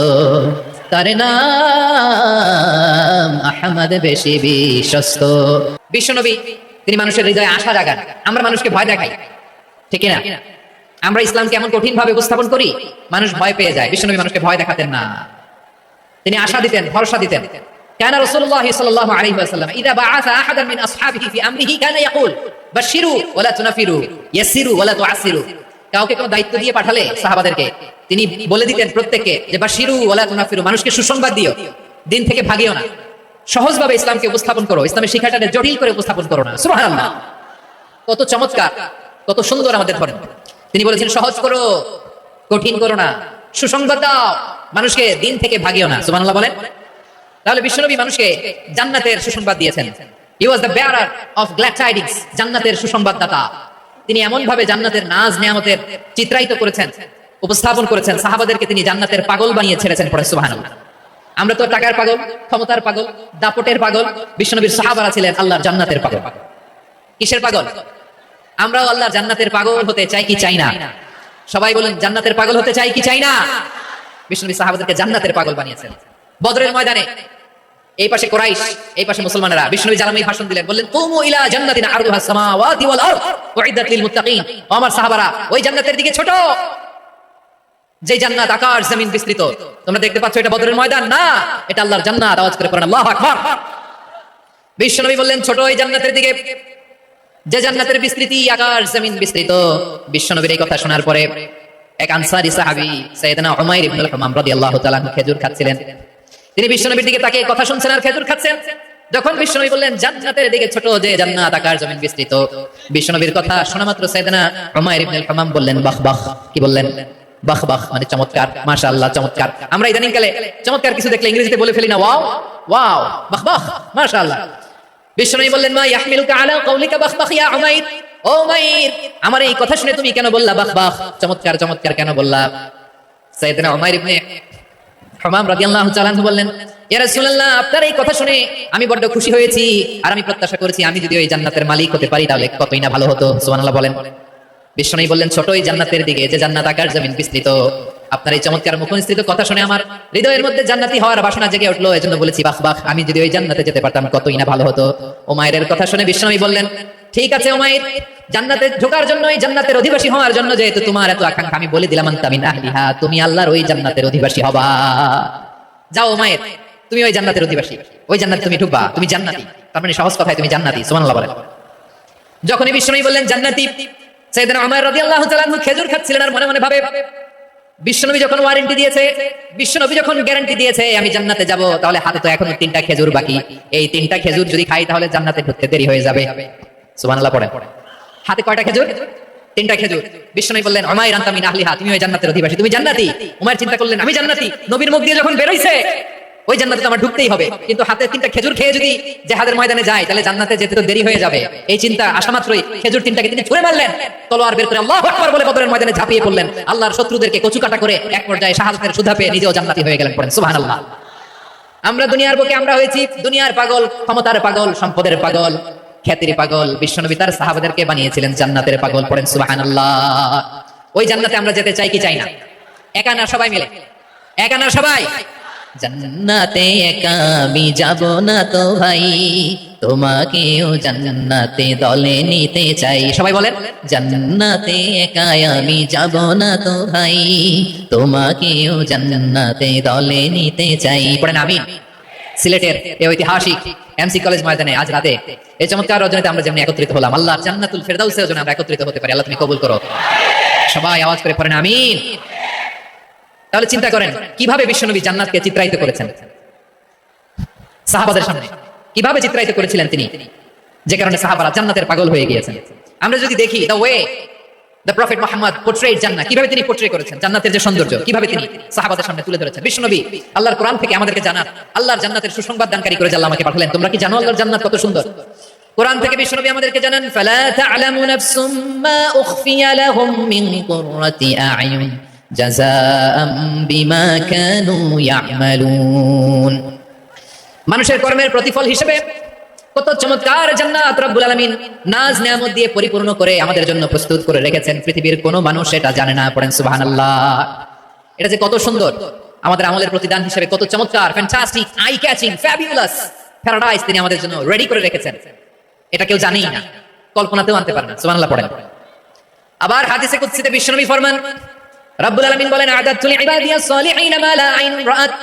তার নাম আহমদ বেশি বিশ্বস্ত। বিশ্বনবী তিনি মানুষের হৃদয়ে আশা জাগান, আমরা মানুষকে ভয় দেখাই, ঠিক না? আমরা ইসলামকে এমন কঠিন ভাবে উপস্থাপন করি, মানুষ ভয় পেয়ে যায়। বিশ্বনবী মানুষকে ভয় দেখাতেন না, তিনি আশা দিতেন, ভরসা দিতেন। কানা রাসূলুল্লাহ সাল্লাল্লাহু আলাইহি ওয়াসাল্লাম ইযা বাআসা আহাদান মিন আসহাবিহি ফি আমরিহি কানা ইয়াকুল বাশশিরু ওয়ালা তুনাফিরু ইয়াসসিরু ওয়ালা তুআসসিরু। কাউকে কোনো দায়িত্ব দিয়ে পাঠালে সাহাবাদেরকে তিনি বলে দিতেন প্রত্যেককে যে বাশশিরু ওয়ালা তুনাফিরু, মানুষকে সুসংবাদ দিও, দিন থেকে ভাগিও না, সহজভাবে ইসলামকে উপস্থাপন করো, ইসলামের শিক্ষাটাকে জটিল করে উপস্থাপন করো না। সুবহানাল্লাহ, কত চমৎকার, কত সুন্দর আমাদের ধর্ম। তিনি বলেছেন সহজ করো, কঠিন করো না, সুসংবাদ দাও, মানুষকে দিন থেকে ভাগিও না। সুবহানাল্লাহ বলেন। তাহলে বিশ্বনবী মানুষকে জান্নাতের সুসংবাদ দিয়েছেন। He was the bearer of glad tidings, জান্নাতের সুসংবাদদাতা। তিনি এমন ভাবে জান্নাতের নাজ নিয়ামতের চিত্রায়িত করেছেন, উপস্থাপন করেছেন, সাহাবাদেরকে তিনি জান্নাতের পাগল বানিয়ে ছেড়েছেন। পড়ে সুবহানাল্লাহ। আমরা তো টাকার পাগল, ক্ষমতার পাগল, দাপটের পাগল, বিশ্বনবীর সাহাবারা ছিলেন আল্লাহর জান্নাতের পাগল। কিসের পাগল? আমরাও আল্লাহর জান্নাতের পাগল হতে চাই কি চাই না? সবাই বলেন জান্নাতের পাগল হতে চাই কি চাই না? বিশ্বনবী সাহাবাদেরকে জান্নাতের পাগল বানিয়েছেন। বদরের ময়দানে এই পাশে কুরাইশ, এই পাশে মুসলমানেরা। বিশ্বনবী জালামি ভাষণ দিলেন, বললেন কুমু ইলা জান্নাতিন আরদুহাস সামাওয়াতি ওয়াল আরদ উইদ্দাত লিল মুত্তাকিন। ও আমার সাহাবারা, ওই জান্নাতের দিকে ছোট, যে জান্নাত আকাশ জমিন বিস্তৃত। তোমরা দেখতে পাচ্ছ এটা বদরের ময়দান না, এটা আল্লাহর জান্নাত। আওয়াজ করে পড়েন আল্লাহু আকবার। বিশ্বনবী বললেন ছোট ওই জান্নাতের দিকে, যে জান্নাতের বিস্তৃতি আকাশ জমিন বিস্তৃত। বিশ্বনবীর এই কথা শোনার পরে এক আনসারী সাহাবী সাইয়েদনা উমাইর ইবনুল হুমাম রাদিয়াল্লাহু তাআলা খেজুর খাচ্ছিলেন। তিনি বিশ্বনবীর দিকে তাকিয়ে কথা শুনছেন আর খেজুর খাচ্ছেন। যখন বিশ্বনবী বললেন জান্নাতের দিকে ছোট, যে জান্নাত আকাশ জমিন বিস্তৃত, বিশ্বনবীর কথা শোনা মাত্র সাইয়েদনা উমাইর ইবনুল হুমাম বললেন বাহ বাহ। কি বললেন? বাহ বাহ, মানে চমৎকার, মাশাআল্লাহ, চমৎকার। আমরা ইদানিং কালে চমৎকার কিছু দেখলে ইংরেজিতে বলে ফেলি না, ওয়াও ওয়াও, বাহ বাহ, মাশাআল্লাহ। বিশ্বনবী বললেন মা ইয়াহমিলুকা আলা কাউলিকা বাহ বাহ ইয়া উমাইর। ও উমাইর, আমার এই কথা শুনে তুমি কেন বললা বাহ বাহ, চমৎকার চমৎকার কেন বললা? সাইয়েদনা উমাইর ইবনে হুমাম রাদিয়াল্লাহু তাআলা বললেন, ইয়া রাসূলুল্লাহ, আপনার এই কথা শুনে আমি বড় খুশি হয়েছি, আর আমি প্রত্যাশা করেছি আমি যদি ওই জান্নাতের মালিক হতে পারি তাহলে কতই না ভালো হতো। সুবহানাল্লাহ বলেন। বিশ্বনবী বললেন ছোট ওই জান্নাতের দিকে, যে জান্নাত আকাশ জমিন বিস্তৃত। আপনার এই চমৎকার মুখনিসৃত কথা শুনে আমার হৃদয়ের মধ্যে জান্নাতি হওয়ার বাসনা জেগে উঠলো, এজন্য বলেছি বাহ বাহ, আমি যদি ওই জান্নাতে যেতে পারতাম কতই না ভালো হতো। উমাইরের কথা শুনে বিশ্বনবী বললেন, ঠিক আছে উমাইর, জান্নাতে ঢোকার জন্য, এই জান্নাতের অধিবাসী হওয়ার জন্য যেহেতু তোমার এত আকাঙ্ক্ষা, আমি বলে দিলাম আনতা মিন আহলিহা, তুমি আল্লাহর ওই জান্নাতের অধিবাসী হবা। যাও উমাইর, তুমি ওই জান্নাতের অধিবাসী, ওই জান্নাতে তুমি ঢুকবা, তুমি জান্নাতি। তার মানে সহজ কথায় তুমি জান্নাতি। সুবহানাল্লাহ বলেন। যখনই বিশ্বনবী বললেন জান্নাতি, সাইয়েদনা উমর রাদিয়াল্লাহু তাআলা খেজুর খাচ্ছিলেন আর মনে মনে ভাবে, বিশ্বনবী যখন ওয়ারেন্টি দিয়েছে, বিশ্বনবী যখন গ্যারান্টি দিয়েছে আমি জান্নাতে যাব, তাহলে হাতে তো এখনো 3টা খেজুর বাকি। এই 3টা খেজুর যদি খাই তাহলে জান্নাতে ঢুকতে দেরি হয়ে যাবে। সুবহানাল্লাহ পড়েন। হাতে কয়টা খেজুর? 3টা খেজুর। বিশ্বনবী বললেন উমাইর আনতা মিন আহলিহা, তুমি ওই জান্নাতের অধিবাসী, তুমি জান্নাতি। উমাইর চিন্তা করলেন আমি জান্নাতি, নবীর মুখ দিয়ে যখন বের হইছে ওই জান্নাতে তো আমার ঢুকতেই হবে, কিন্তু হাতে 3টা খেজুর খেয়ে যদি জিহাদের ময়দানে যায় তাহলে জান্নাতে যেতে তো দেরি হয়ে যাবে। এই চিন্তা আসা মাত্রই খেজুর 3টাকে তিনি ছুঁড়ে মারলেন, তলোয়ার বের করে আল্লাহু আকবার বলে বদরের ময়দানে ঝাঁপিয়ে পড়লেন। আল্লাহর শত্রুদেরকে কচুকাটা করে এক পর্যায়ে শাহাদাতের সুধা পেয়ে নিজেও জান্নাতি হয়ে গেলেন। পড়েন সুবহানাল্লাহ। আমরা দুনিয়ার বুকে আমরা হয়েছি দুনিয়ার পাগল, ক্ষমতার পাগল, সম্পদের পাগল, খ্যাতির পাগল। বিশ্বনবী তার সাহাবাদেরকে বানিয়েছিলেন জান্নাতের পাগল। পড়েন সুবহানাল্লাহ। ওই জান্নাতে আমরা যেতে চাই কি চাই না? একা না সবাই মিলে? একা না সবাই? জান্নাতে একা আমি যাব না তো ভাই, তোমাকেও জান্নাতে দলে নিতে চাই। সবাই বলেন জান্নাতে একা আমি যাব না তো ভাই, তোমাকেও জান্নাতে দলে নিতে চাই। পড়েন আমিন। সিলেটের এই ঐতিহাসিক এমসি কলেজ ময়দানে আজ রাতে এই চমৎকার রজনীতে আমরা যেমন একত্রিত হলাম, আল্লাহর জান্নাতুল ফেরদাউসের জন্য আমরা একত্রিত হতে পারি। আল্লাহ তুমি কবুল করো। সবাই আওয়াজ করে পড়েন আমিন। তাহলে চিন্তা করেন কিভাবে বিশ্বনবী জান্নাতকে চিত্রায়িত করেছেন সাহাবাদের সামনে, কিভাবে চিত্রায়িত করেছিলেন তিনি, যে কারণে সাহাবারা জান্নাতের পাগল হয়ে গিয়েছেন। আমরা যদি দেখি the way the prophet Muhammad পোর্ট্রেড জান্নাত, কিভাবে তিনি পোর্ট্রে করেছেন জান্নাতের যে সৌন্দর্য, কিভাবে তিনি সাহাবাদের সামনে তুলে ধরেছেন। বিশ্বনবী আল্লাহর কোরআন থেকে আমাদেরকে জানান, আল্লাহর জান্নাতের সুসংবাদ দানকারী করে আল্লাহ আমাকে পাঠালেন। তোমরা কি জানো আল্লাহর জান্নাত কত সুন্দর? কোরআন থেকে বিশ্বনবী আমাদেরকে জানান, ফালা তা'লামু নাফসুম মা উখফিয়া লাহুম মিন কুররাতি আ'য়ুন জাযাআম বিমা কানু ইয়া'মালুন। মানুষের কর্মের প্রতিফল হিসেবে কত চমৎকার জান্নাত রব্বুল আলামিন নাজ নিয়ামত দিয়ে পরিপূর্ণ করে আমাদের জন্য প্রস্তুত করে রেখেছেন। পৃথিবীর কোনো মানুষ এটা জানে না। পড়েন সুবহানাল্লাহ। এটা যে কত সুন্দর, আমাদের আমলের প্রতিদান হিসেবে কত চমৎকার, fantastic, eye catching, fabulous paradise তিনি আমাদের জন্য রেডি করে রেখেছেন। এটা কেউ জানেই না, কল্পনাতেও আনতে পারে না। সুবহানাল্লাহ পড়েন। আবার হাদিসে কুদসিতে বিশ্বনবী ফরমান, রব্বুল আলামিন বলেন, আ'দাতু লিইবাদিয়াস সালিহিন মা লা আইনুন রাআত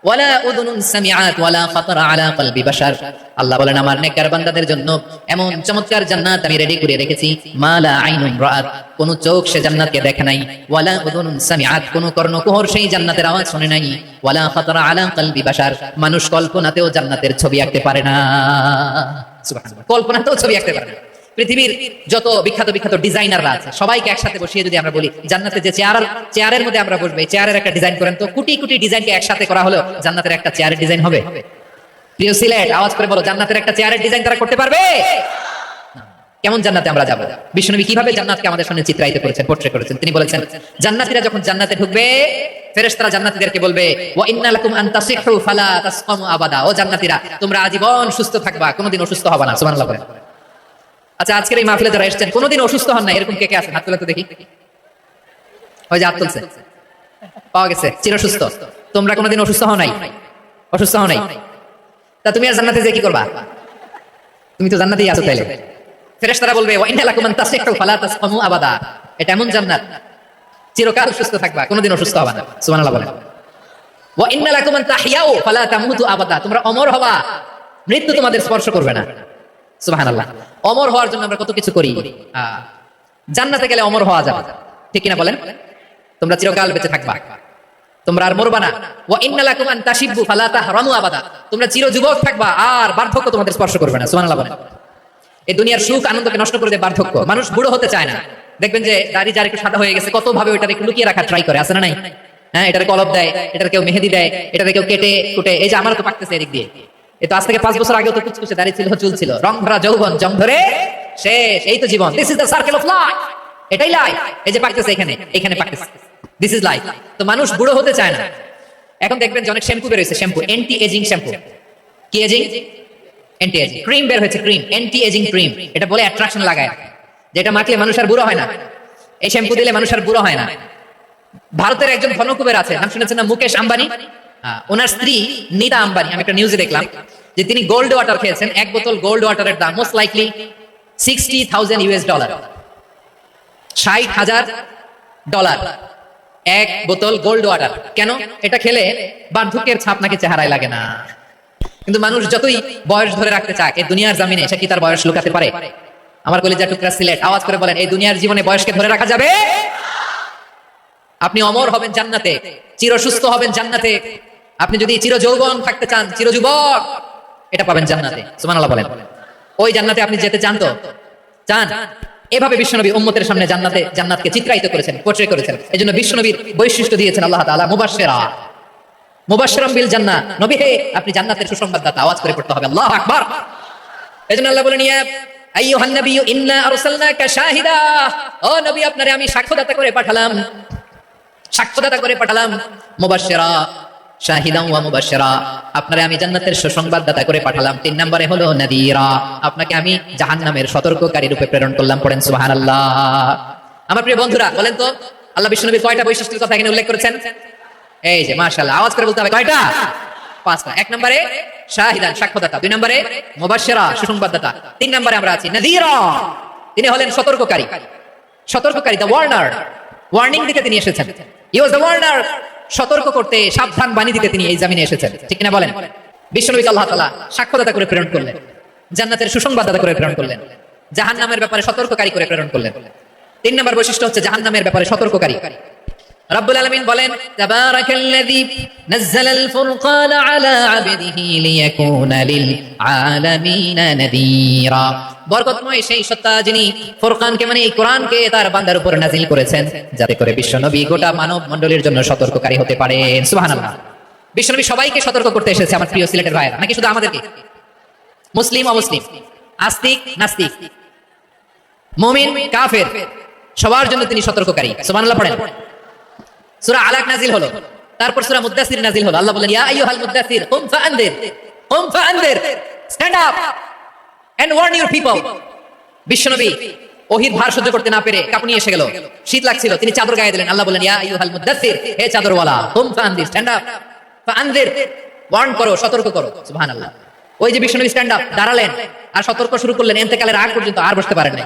ওয়ালা উযুনুন সামিআত ওয়ালা খাতারা আলা কলবি বাশার। আল্লাহ বলেন, আমার নেককার বান্দাদের জন্য এমন চমৎকার জান্নাত আমি রেডি করে রেখেছি, মা লা আইনুন রাআত, কোন চোখ সে জান্নাতকে দেখে নাই, ওয়ালা উযুনুন সামিআত, কোন কর্ণকুহর সেই জান্নাতের আওয়াজ শুনে নাই, ওয়ালা খাতারা আলা কলবি বাশার, মানুষ কল্পনাতেও জান্নাতের ছবি আঁকতে পারে না। সুবহানাল্লাহ, কল্পনাতেও ছবি আঁকতে পারে না। পৃথিবীর যত বিখ্যাত বিখ্যাত ডিজাইনাররা আছে সবাইকে একসাথে বসিয়ে যদি আমরা বলি, জান্নাতে যে চেয়ারের মধ্যে আমরা বসবো, চেয়ারের একটা ডিজাইন করেন তো, কোটি কোটি ডিজাইনকে একসাথে করা হলো জান্নাতের একটা চেয়ারের ডিজাইন হবে? প্রিয় সিলেট, আওয়াজ করে বলো, জান্নাতের একটা চেয়ারের ডিজাইন তারা করতে পারবে? কেমন জান্নাতে আমরা যাবো? বিশ্বনবী কিভাবে জান্নাতকে আমাদের সামনে চিত্রায়িত করেছেন, পোর্ট্রে করেছেন। তিনি বলেছেন, জান্নাতীরা যখন জান্নাতে ঢুকবে, ফেরেশতারা জান্নাতীদেরকে বলবে, ওয়া ইন্না লাকুম আন তাসিহু ফালা তাসকামু আবাদা, ও জান্নাতীরা তোমরা আজীবন সুস্থ থাকবা, কোনোদিন অসুস্থ হবে না। সুবহানাল্লাহ বলেন। আচ্ছা, আজকের এই মাহফিলে যারা এসেছেন কোনোদিন অসুস্থ হন না, এরকম কে কে আছেন? হাত তুলে তো দেখি। ওই যে হাত তুলছে, পাওয়া গেছে, চিরসুস্থ। তোমরা কোনোদিন অসুস্থ হও নাই? অসুস্থ হও নাই? তা তুমি আর জান্নাতে যে কি করবা? তুমি তো জান্নাতেই আছো। তাইলে ফেরেশতারা বলবে, ওয়া ইন্না লাকুম আন তাসিহু ফালা তাসকামু আবাদা, এটা এমন জান্নাত চিরকাল সুস্থ থাকবা, কোনোদিন অসুস্থ হবা না। সুবহানাল্লাহ বলেন। ওয়া ইন্না লাকুম আন তাহইয়াউ ফালা তামুতু আবাদা, তোমরা অমর হবা, মৃত্যু তোমাদের স্পর্শ করবে না। সুবহানাল্লাহ। অমর হওয়ার জন্য আমরা কত কিছু করি। জান্নাতে গেলে অমর হওয়া যাবে, ঠিক কিনা বলেন? তোমরা চিরকাল বেঁচে থাকবা, তোমরা আর মরবা না। ওয়া ইন্না লাকুম আন তাশিবু ফালা তাহরামু আবাদা, তোমরা চির যুবক থাকবা, আর বার্ধক্য তোমাদের স্পর্শ করবে না। সুবহানাল্লাহ বলেন। এই দুনিয়ার সুখ আনন্দকে নষ্ট করে দেয় বার্ধক্য। মানুষ বুড়ো হতে চায় না। দেখবেন যে দাড়ি যার একটু সাদা হয়ে গেছে, কত ভাবে ওইটাকে একটু লুকিয়ে রাখা ট্রাই করে, আছে না নাই? হ্যাঁ, এটার কলব দেয়, এটার কেউ মেহেদি দেয়, এটার কেউ কেটে কুটে। এই যে আমার তো পাকতেছে এদিক দিয়ে, এই তো আজ থেকে 5 বছর আগেও তো কুচকুচে দাড়ি ছিল, চুল ছিল, রং ভরা যৌবন, জং ধরে শেষ। এই তো জীবন, this is the circle of life, এটাই লাইফ। এই যে পাকতেছে এখানে, এখানে পাকতেছে, দিস ইজ লাইফ। তো মানুষ বুড়ো হতে চায় না। এখন দেখবেন যে অনেক শ্যাম্পু বের হয়েছে, শ্যাম্পু, অ্যান্টি এজিং শ্যাম্পু। কি এজিং? Anti ageing. ক্রিম বের হয়েছে, ক্রিম, অ্যান্টি এজিং ক্রিম। এটা বলে অ্যাট্রাকশন লাগায়, যেটা মাখলে মানুষ আর বুড়ো হয় না। এই শ্যাম্পু দিলে মানুষ আর বুড়ো হয় না। ভারতের একজন ধনকুবের আছে, নাম শুনেছেন না? মুকেশ আম্বানি। ওনার স্ত্রী নীতা আম্বানি, আমি একটা নিউজে দেখলাম যে তিনি গোল্ড ওয়াটার খেয়েছেন। এক বোতল গোল্ড ওয়াটারের দাম মোস্ট লাইকলি $60,000, $60,000 এক বোতল গোল্ড ওয়াটার। কেন? এটা খেলে বার্ধক্যের ছাপ নাকি চেহারায় লাগে না। কিন্তু মানুষ যতই বয়স ধরে রাখতে চায় এই দুনিয়ার জমিনে, সে কি তার বয়স লুকাতে পারে? আমার কলিজা টুকরা সিলেট, আওয়াজ করে বলেন, এই দুনিয়ার জীবনে বয়সকে ধরে রাখা যাবে? আপনি অমর হবেন জান্নাতে, চির সুস্থ হবেন জান্নাতে। আপনি যদি চির যৌবন থাকতে চান, চির যুবক, এটা পাবেন জান্নাতে। সুবহানাল্লাহ বলেন। ওই জান্নাতে আপনি যেতে চান তো? চান? এভাবে বিশ্বনবী উম্মতের সামনে জান্নাতকে চিত্রায়িত করেছেন, পোর্ট্রে করেছেন। এজন্য বিশ্বনবীর বৈশিষ্ট্য দিয়েছেন আল্লাহ তাআলা, মুবাশশিরাম বিল জান্নাহ। নবী হে, আপনি জান্নাতের সুসংবাদদাতা। আওয়াজ করে পড়তে হবে আল্লাহু আকবার। এজন্য আল্লাহ বলেন, ইয়া আইয়ুহান নাবিয়্যু ইন্না আরসালনাকা শাহিদা, ও নবী আপনারে আমি সাক্ষ্যদাতা করে পাঠালাম, সাক্ষ্যদাতা করে পাঠালাম। মুবাশশিরা, শাহিদান ওয়া মুবাশশিরা, আপনারে আমি জান্নাতের সুসংবাদদাতা করে পাঠালাম। 3 নম্বরে হলো নাযীরা, আপনাকে আমি জাহান্নামের সতর্ককারী রূপে প্রেরণ করলাম। পড়েন সুবহানাল্লাহ। আমার প্রিয় বন্ধুরা, বলেন তো আল্লাহ বিশ্বনবীর কয়টা বৈশিষ্ট্যের কথা এখানে উল্লেখ করেছেন? এই যে মাশাআল্লাহ, আওয়াজ করে বলতে হবে, কয়টা? 5টা। 1 নম্বরে শাহিদান, সাক্ষ্যদাতা। 2 নম্বরে মুবাশশিরা, সুসংবাদদাতা। 3 নম্বরে আমরা আছি নাযীরা, তিনি হলেন সতর্ককারী। সতর্ককারী, দ্য ওয়ার্নার, ওয়ার্নিং দিতে তিনি এসেছেন। হি ওয়াজ দ্য ওয়ার্নার, সতর্ক করতে, সাবধান বাণী দিতে তিনি এই জমিনে এসেছেন, ঠিক কিনা বলেন? বিশ্বনবীকে আল্লাহ তাআলা সাক্ষ্যদাতা করে প্রেরণ করলেন, জান্নাতের সুসংবাদদাতা করে প্রেরণ করলেন, জাহান্নামের ব্যাপারে সতর্ককারী করে প্রেরণ করলেন। 3 নম্বর বৈশিষ্ট্য হচ্ছে জাহান্নামের ব্যাপারে সতর্ককারী। রব্বুল আলামিন বলেন, তাবারাকাল্লাযী নাযালাল ফুরকানা আলা আবদিহি লিয়াকুনা লিল আলামিনা নাযীরা, বরকতময় সেই সত্তা যিনি ফুরকানকে মানে এই কোরআনকে তার বান্দার উপর নাযিল করেছেন, যাতে করে বিশ্বনবী গোটা মানব মণ্ডলীর জন্য সতর্ককারী হতে পারেন। সুবহানাল্লাহ। বিশ্বনবী সবাইকে সতর্ক করতে এসেছে, আমার প্রিয় সিলেটের ভাইরা, নাকি শুধু আমাদেরকে? মুসলিম অমুসলিম, আস্তিক নাস্তিক, মুমিন কাফের, সবার জন্য তিনি সতর্ককারী। সুবহানাল্লাহ পড়েন। সূরা আলাক নাজিল হলো, তারপর সূরা মুদ্দাসির নাজিল হলো। আল্লাহ বলেন, ইয়া আইয়ুহাল মুদ্দাসির কুম ফাআনদির কুম ফাআনদির, stand up and warn your people. বিশ্বনবী ওহীর ভার সহ্য করতে না পেরে কাঁপুনি এসে গেল, শীত লাগছিল, তিনি চাদর গায়ে দিলেন। আল্লাহ বললেন, ইয়া আইয়ুহাল মুদাসসির, হে চাদরওয়ালা, কুম ফাআনদির, স্ট্যান্ড আপ, ফাআনদির, ওয়ার্ন করো, সতর্ক করো। সুবহানাল্লাহ। ওই যে বিশ্বনবী স্ট্যান্ড আপ, দাঁড়ালেন আর সতর্ক শুরু করলেন, ইন্তেকালের আগ পর্যন্ত আর বসতে পারেন না।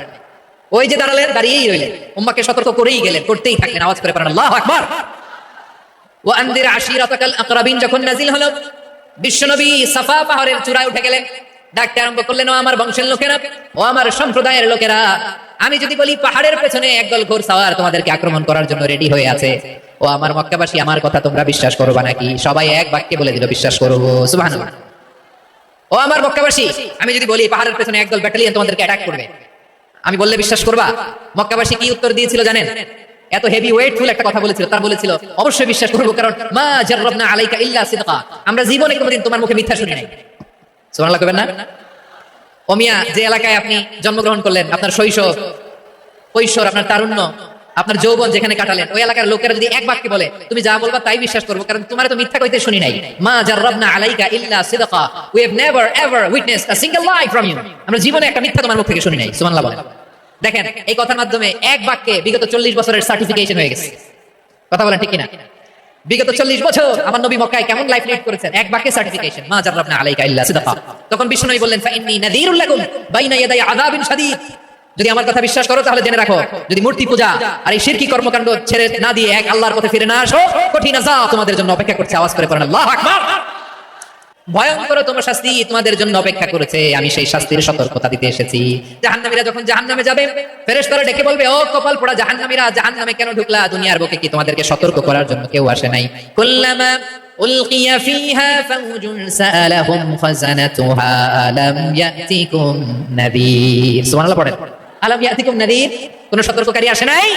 ওই যে দাঁড়ালেন, দাঁড়িয়েই রইলেন, উম্মাহকে সতর্ক করেই গেলেন, করতেই থাকলেন, আওয়াজ করে পড়েন আল্লাহু আকবার। ওয়া আনদির আশিরাতাকাল আকরাবিন যখন নাজিল হলো, বিশ্বনবী সাফা পাহাড়ের চূড়ায় উঠে গেলেন, ডাকতে আরম্ভ করলেন, ও আমার বংশের লোকেরা, ও আমার সম্প্রদায়ের লোকেরা, আমি যদি বলি পাহাড়ের পেছনে একদল ঘোড়সাওয়ার তোমাদেরকে আক্রমণ করার জন্য রেডি হয়ে আছে, ও আমার মক্কাবাসী, আমার কথা তোমরা বিশ্বাস করবা নাকি? সবাই এক বাক্যে বলে দিল, বিশ্বাস করব। সুবহানাল্লাহ। ও আমার মক্কাবাসী, আমি যদি বলি পাহাড়ের পেছনে একদল ব্যাটালিয়ন তোমাদেরকে অ্যাটাক করবে, আমি বললে বিশ্বাস করবা? মক্কাবাসী কি উত্তর দিয়েছিল জানেন? এত হেভি ওয়েটফুল একটা কথা বলেছিল, তার বলেছিল অবশ্যই বিশ্বাস করবো, কারণ মা জাররাবনা আলাইকা ইল্লা সিদকা, আমরা জীবনে কোনোদিন তোমার মুখে মিথ্যা শুনি নাই। সুবহানাল্লাহ কইবেন না? ও মিয়া, যে এলাকায় আপনি জন্মগ্রহণ করলেন, আপনার শৈশব, কৈশোর, আপনার তারুণ্য, আপনার যৌবন যেখানে কাটালেন, ওই এলাকার লোকেরা যদি এক বাক্যে বলে তুমি যা বলবা তাই বিশ্বাস করবো, কারণ তোমার তো মিথ্যা কইতে শুনি নাই। মা জাররাবনা আলাইকা ইল্লা সিদকা, we have never ever witnessed a single lie from you, আমরা জীবনে একটা মিথ্যা তোমার মুখ থেকে শুনি নাই। সুবহানাল্লাহ বলেন। দেখেন, এই কথার মাধ্যমে এক বাক্যে বিগত 40 বছরের সার্টিফিকেশন হয়ে গেছে। কথা বলেন ঠিক কিনা? বিগত 40 বছর আমার নবী মক্কায় কেমন লাইফ লিড করেছেন, এক বাক্যে সার্টিফিকেশন, মা জাররাবনা আলাইকা ইল্লা সিদকা। তখন বিশ্বনবী বললেন, ফাইন্নী নাযীরুল লাকুম বাইনা ইয়াদাই আযাবিন শাদীদ, যদি আমার কথা বিশ্বাস করো তাহলে জেনে রাখো, যদি মূর্তি পূজা আর এই শিরকি কর্মকাণ্ড ছেড়ে না দিয়ে এক আল্লাহর পথে ফিরে না আসো, কঠিন আযাব তোমাদের জন্য অপেক্ষা করছে। আওয়াজ করে পড়েন আল্লাহু আকবার। ভয়ঙ্কর তোমার শাস্তি তোমাদের জন্য অপেক্ষা করেছে, আমি সেই শাস্তির সতর্কতা দিতে এসেছি। জাহান্নামীরা যখন জাহান্নামে যাবে, ফেরেশতারা ডেকে বলবে, ও কপাল পোড়া জাহান্নামীরা, জাহান্নামে কেন ঢুকলা? দুনিয়ার বুকে কি তোমাদেরকে সতর্ক করার জন্য কেউ আসে নাই? কুল্লামা উলকিয়া ফিহা ফাউজুন সাআলাহুম খাযানাতুহা আলাম ইয়াতিকুম নাযীর। সুবহানাল্লাহ পড়েন, আলাম ইয়াতিকুম নাযীর, কোন সতর্ককারী আসে নাই?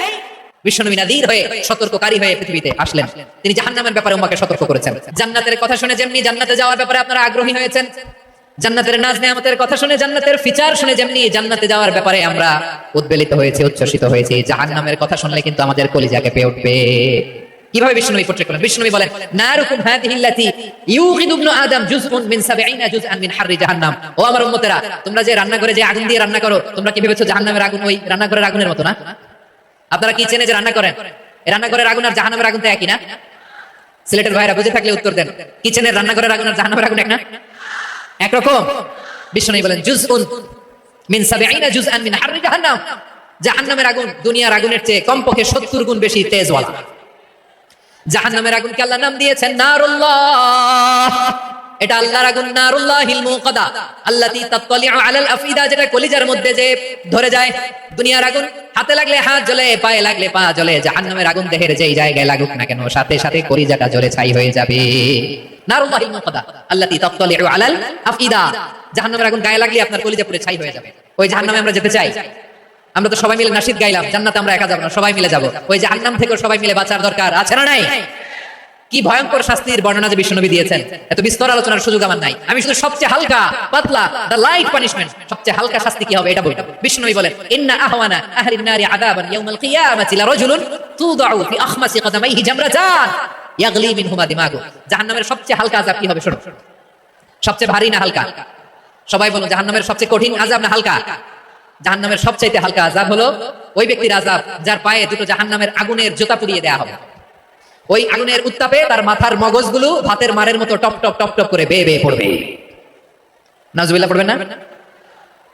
বিশ্বনবী নাযীর হয়ে, সতর্ককারী হয়ে পৃথিবীতে আসলেন। তিনি জাহান্নামের ব্যাপারে উম্মাহকে সতর্ক করেছেন। জান্নাতের কথা শুনে যেমনি জান্নাতে যাওয়ার ব্যাপারে আপনারা আগ্রহী হয়েছেন, জান্নাতের নাজ নেয়ামতের কথা শুনে, জান্নাতের ফিচার শুনে যেমনি জান্নাতে যাওয়ার ব্যাপারে আমরা উদ্বেলিত হয়েছি, উচ্ছ্বসিত হয়েছি, জাহান্নামের কথা শুনলে কিন্তু আমাদের কলিজা কেঁপে উঠবে। কিভাবে বিশ্বনবী পোট্রেট করলেন? বিশ্বনবী বলেন, নারুকুম হাযিহিল্লাতী ইউকিদু ইবনু আদম জুজউন মিন ৭০ জুজআন মিন হাররি জাহান্নাম। ও আমার উম্মতেরা, তোমরা যে রান্না করে যে আগুন দিয়ে রান্না করো, তোমরা কি ভেবেছো জাহান্নামের আগুন ওই রান্নাঘরের আগুনের মতো না? আপনারা কিচেনে যে রান্না করেন, এই রান্নাঘরের আগুন আর জাহান্নামের আগুন তো একই না? সিলেটের ভাইরা বুঝে থাকলে উত্তর দেন, কিচেনের রান্নাঘরের আগুন আর জাহান্নামের আগুন এক না? একরকম? বিশ্বনবী বলেন, জুজউন মিন ৭০ জুজআন মিন হাররি জাহান্নাম, জাহান্নামের আগুন দুনিয়ার আগুনের চেয়ে কমপক্ষে ৭০ গুণ বেশি তেজওয়ালা। জাহান্নামের আগুনকে আল্লাহ নাম দিয়েছেন নারুল্লাহ, এটা আল্লাহর আগুন, নারুল্লাহিল মুকাদা আল্লাতী তাত্তালিউ আলাল আফিদা, যেটা কলিজার মধ্যে যে ধরে যায়। দুনিয়ার আগুন হাতে লাগলে হাত জ্বলে, পায়ে লাগলে পা জ্বলে, জাহান্নামের আগুন দেহের যেই জায়গায় লাগুক না কেন, সাথে সাথে কলিজাটা জ্বলে ছাই হয়ে যাবে। নারুল্লাহিল মুকাদা আল্লাতী তাত্তালিউ আলাল আফিদা, জাহান্নামের আগুন গায়ে লাগলে আপনার কলিজা পুরো ছাই হয়ে যাবে। ওই জাহান্নামে আমরা যেতে চাই? আমরা তো সবাই মিলে নাশিদ গাইলাম, জান্নাতে আমরা একা যাব না, সবাই মিলে যাব। ওই জাহান্নাম থেকে সবাই মিলে বাঁচার দরকার আছে না নাই? কি ভয়ঙ্কর শাস্তির বর্ণনা যে বিশ্বনবী দিয়েছেন, এত বিস্তর আলোচনার সুযোগ আমার নাই। আমি শুধু সবচেয়ে হালকা পাতলা, দা লাইট পানিশমেন্ট, সবচেয়ে হালকা শাস্তি কি হবে এটা বলবো। বিশ্বনবী বলেন, ইন্না আহওয়ানা আহলিন নারি আযাবান ইয়াউমাল কিয়ামাতি লারাজুলুন তুদাউ ফি আখমাসি কদামাইহি জামরাতান ইয়াগলি মিনহুমা দিমাগু। জাহান্নামের সবচেয়ে হালকা আযাব কি হবে? শোনো, সবচেয়ে ভারী না হালকা? সবাই বলো, জাহান্নামের সবচেয়ে কঠিন আযাব না হালকা? জাহান্নামের সবচাইতে হালকা আযাব হলো ওই ব্যক্তির আযাব যার পায়ে দুটো জাহান্নামের আগুনের জুতা পুড়িয়ে দেয়া হবে। ওই আগুনের উত্তাপে তার মাথার মগজগুলো ভাতের মারের মতো টপ টপ টপ টপ করে বেয়ে বেয়ে পড়বে। নাউজুবিল্লাহ পড়বেন না?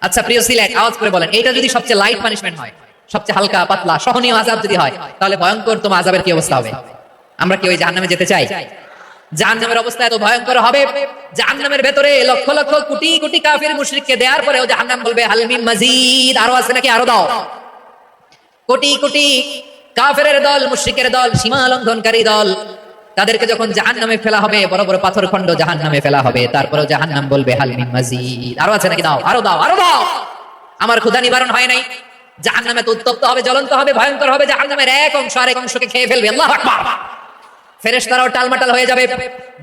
আচ্ছা প্রিয় সিলেট, আওয়াজ করে বলেন, এইটা যদি সবচেয়ে লাইট পানিশমেন্ট হয়, সবচেয়ে হালকা পাতলা সহনীয় আযাব যদি হয়, তাহলে ভয়ঙ্কর তোমার আযাবের কি অবস্থা হবে? আমরা কি ওই জাহান্নামে যেতে চাই? জাহান্নামের অবস্থা এত ভয়ঙ্কর হবে, জাহান্নামের ভেতরে লক্ষ লক্ষ কোটি কোটি কাফির মুশরিককে দেওয়ার পরেও জাহান্নাম বলবে, হাল মিন মাজিদ, আরো আছে নাকি, আরো দাও। কোটি কোটি কাফেরের দল, মুশরিকের দল, সীমা লঙ্ঘনকারী দল, তাদেরকে যখন জাহান্নামে ফেলা হবে, বড় বড় পাথর খণ্ড জাহান্নামে ফেলা হবে, তারপরেও জাহান্নাম বলবে, হাল মিন মাজিদ, আরো আছে নাকি, দাও, আরো দাও, আরো দাও। আমার ক্ষুধা নিবারণ হয় নাই। জাহান্নামে তো উত্তপ্ত হবে, জ্বলন্ত হবে, ভয়ঙ্কর হবে। জাহান্নামের এক অংশ আরেক অংশকে খেয়ে ফেলবে। আল্লাহু আকবার। ফেরেশতারাও টালমাটাল হয়ে যাবে।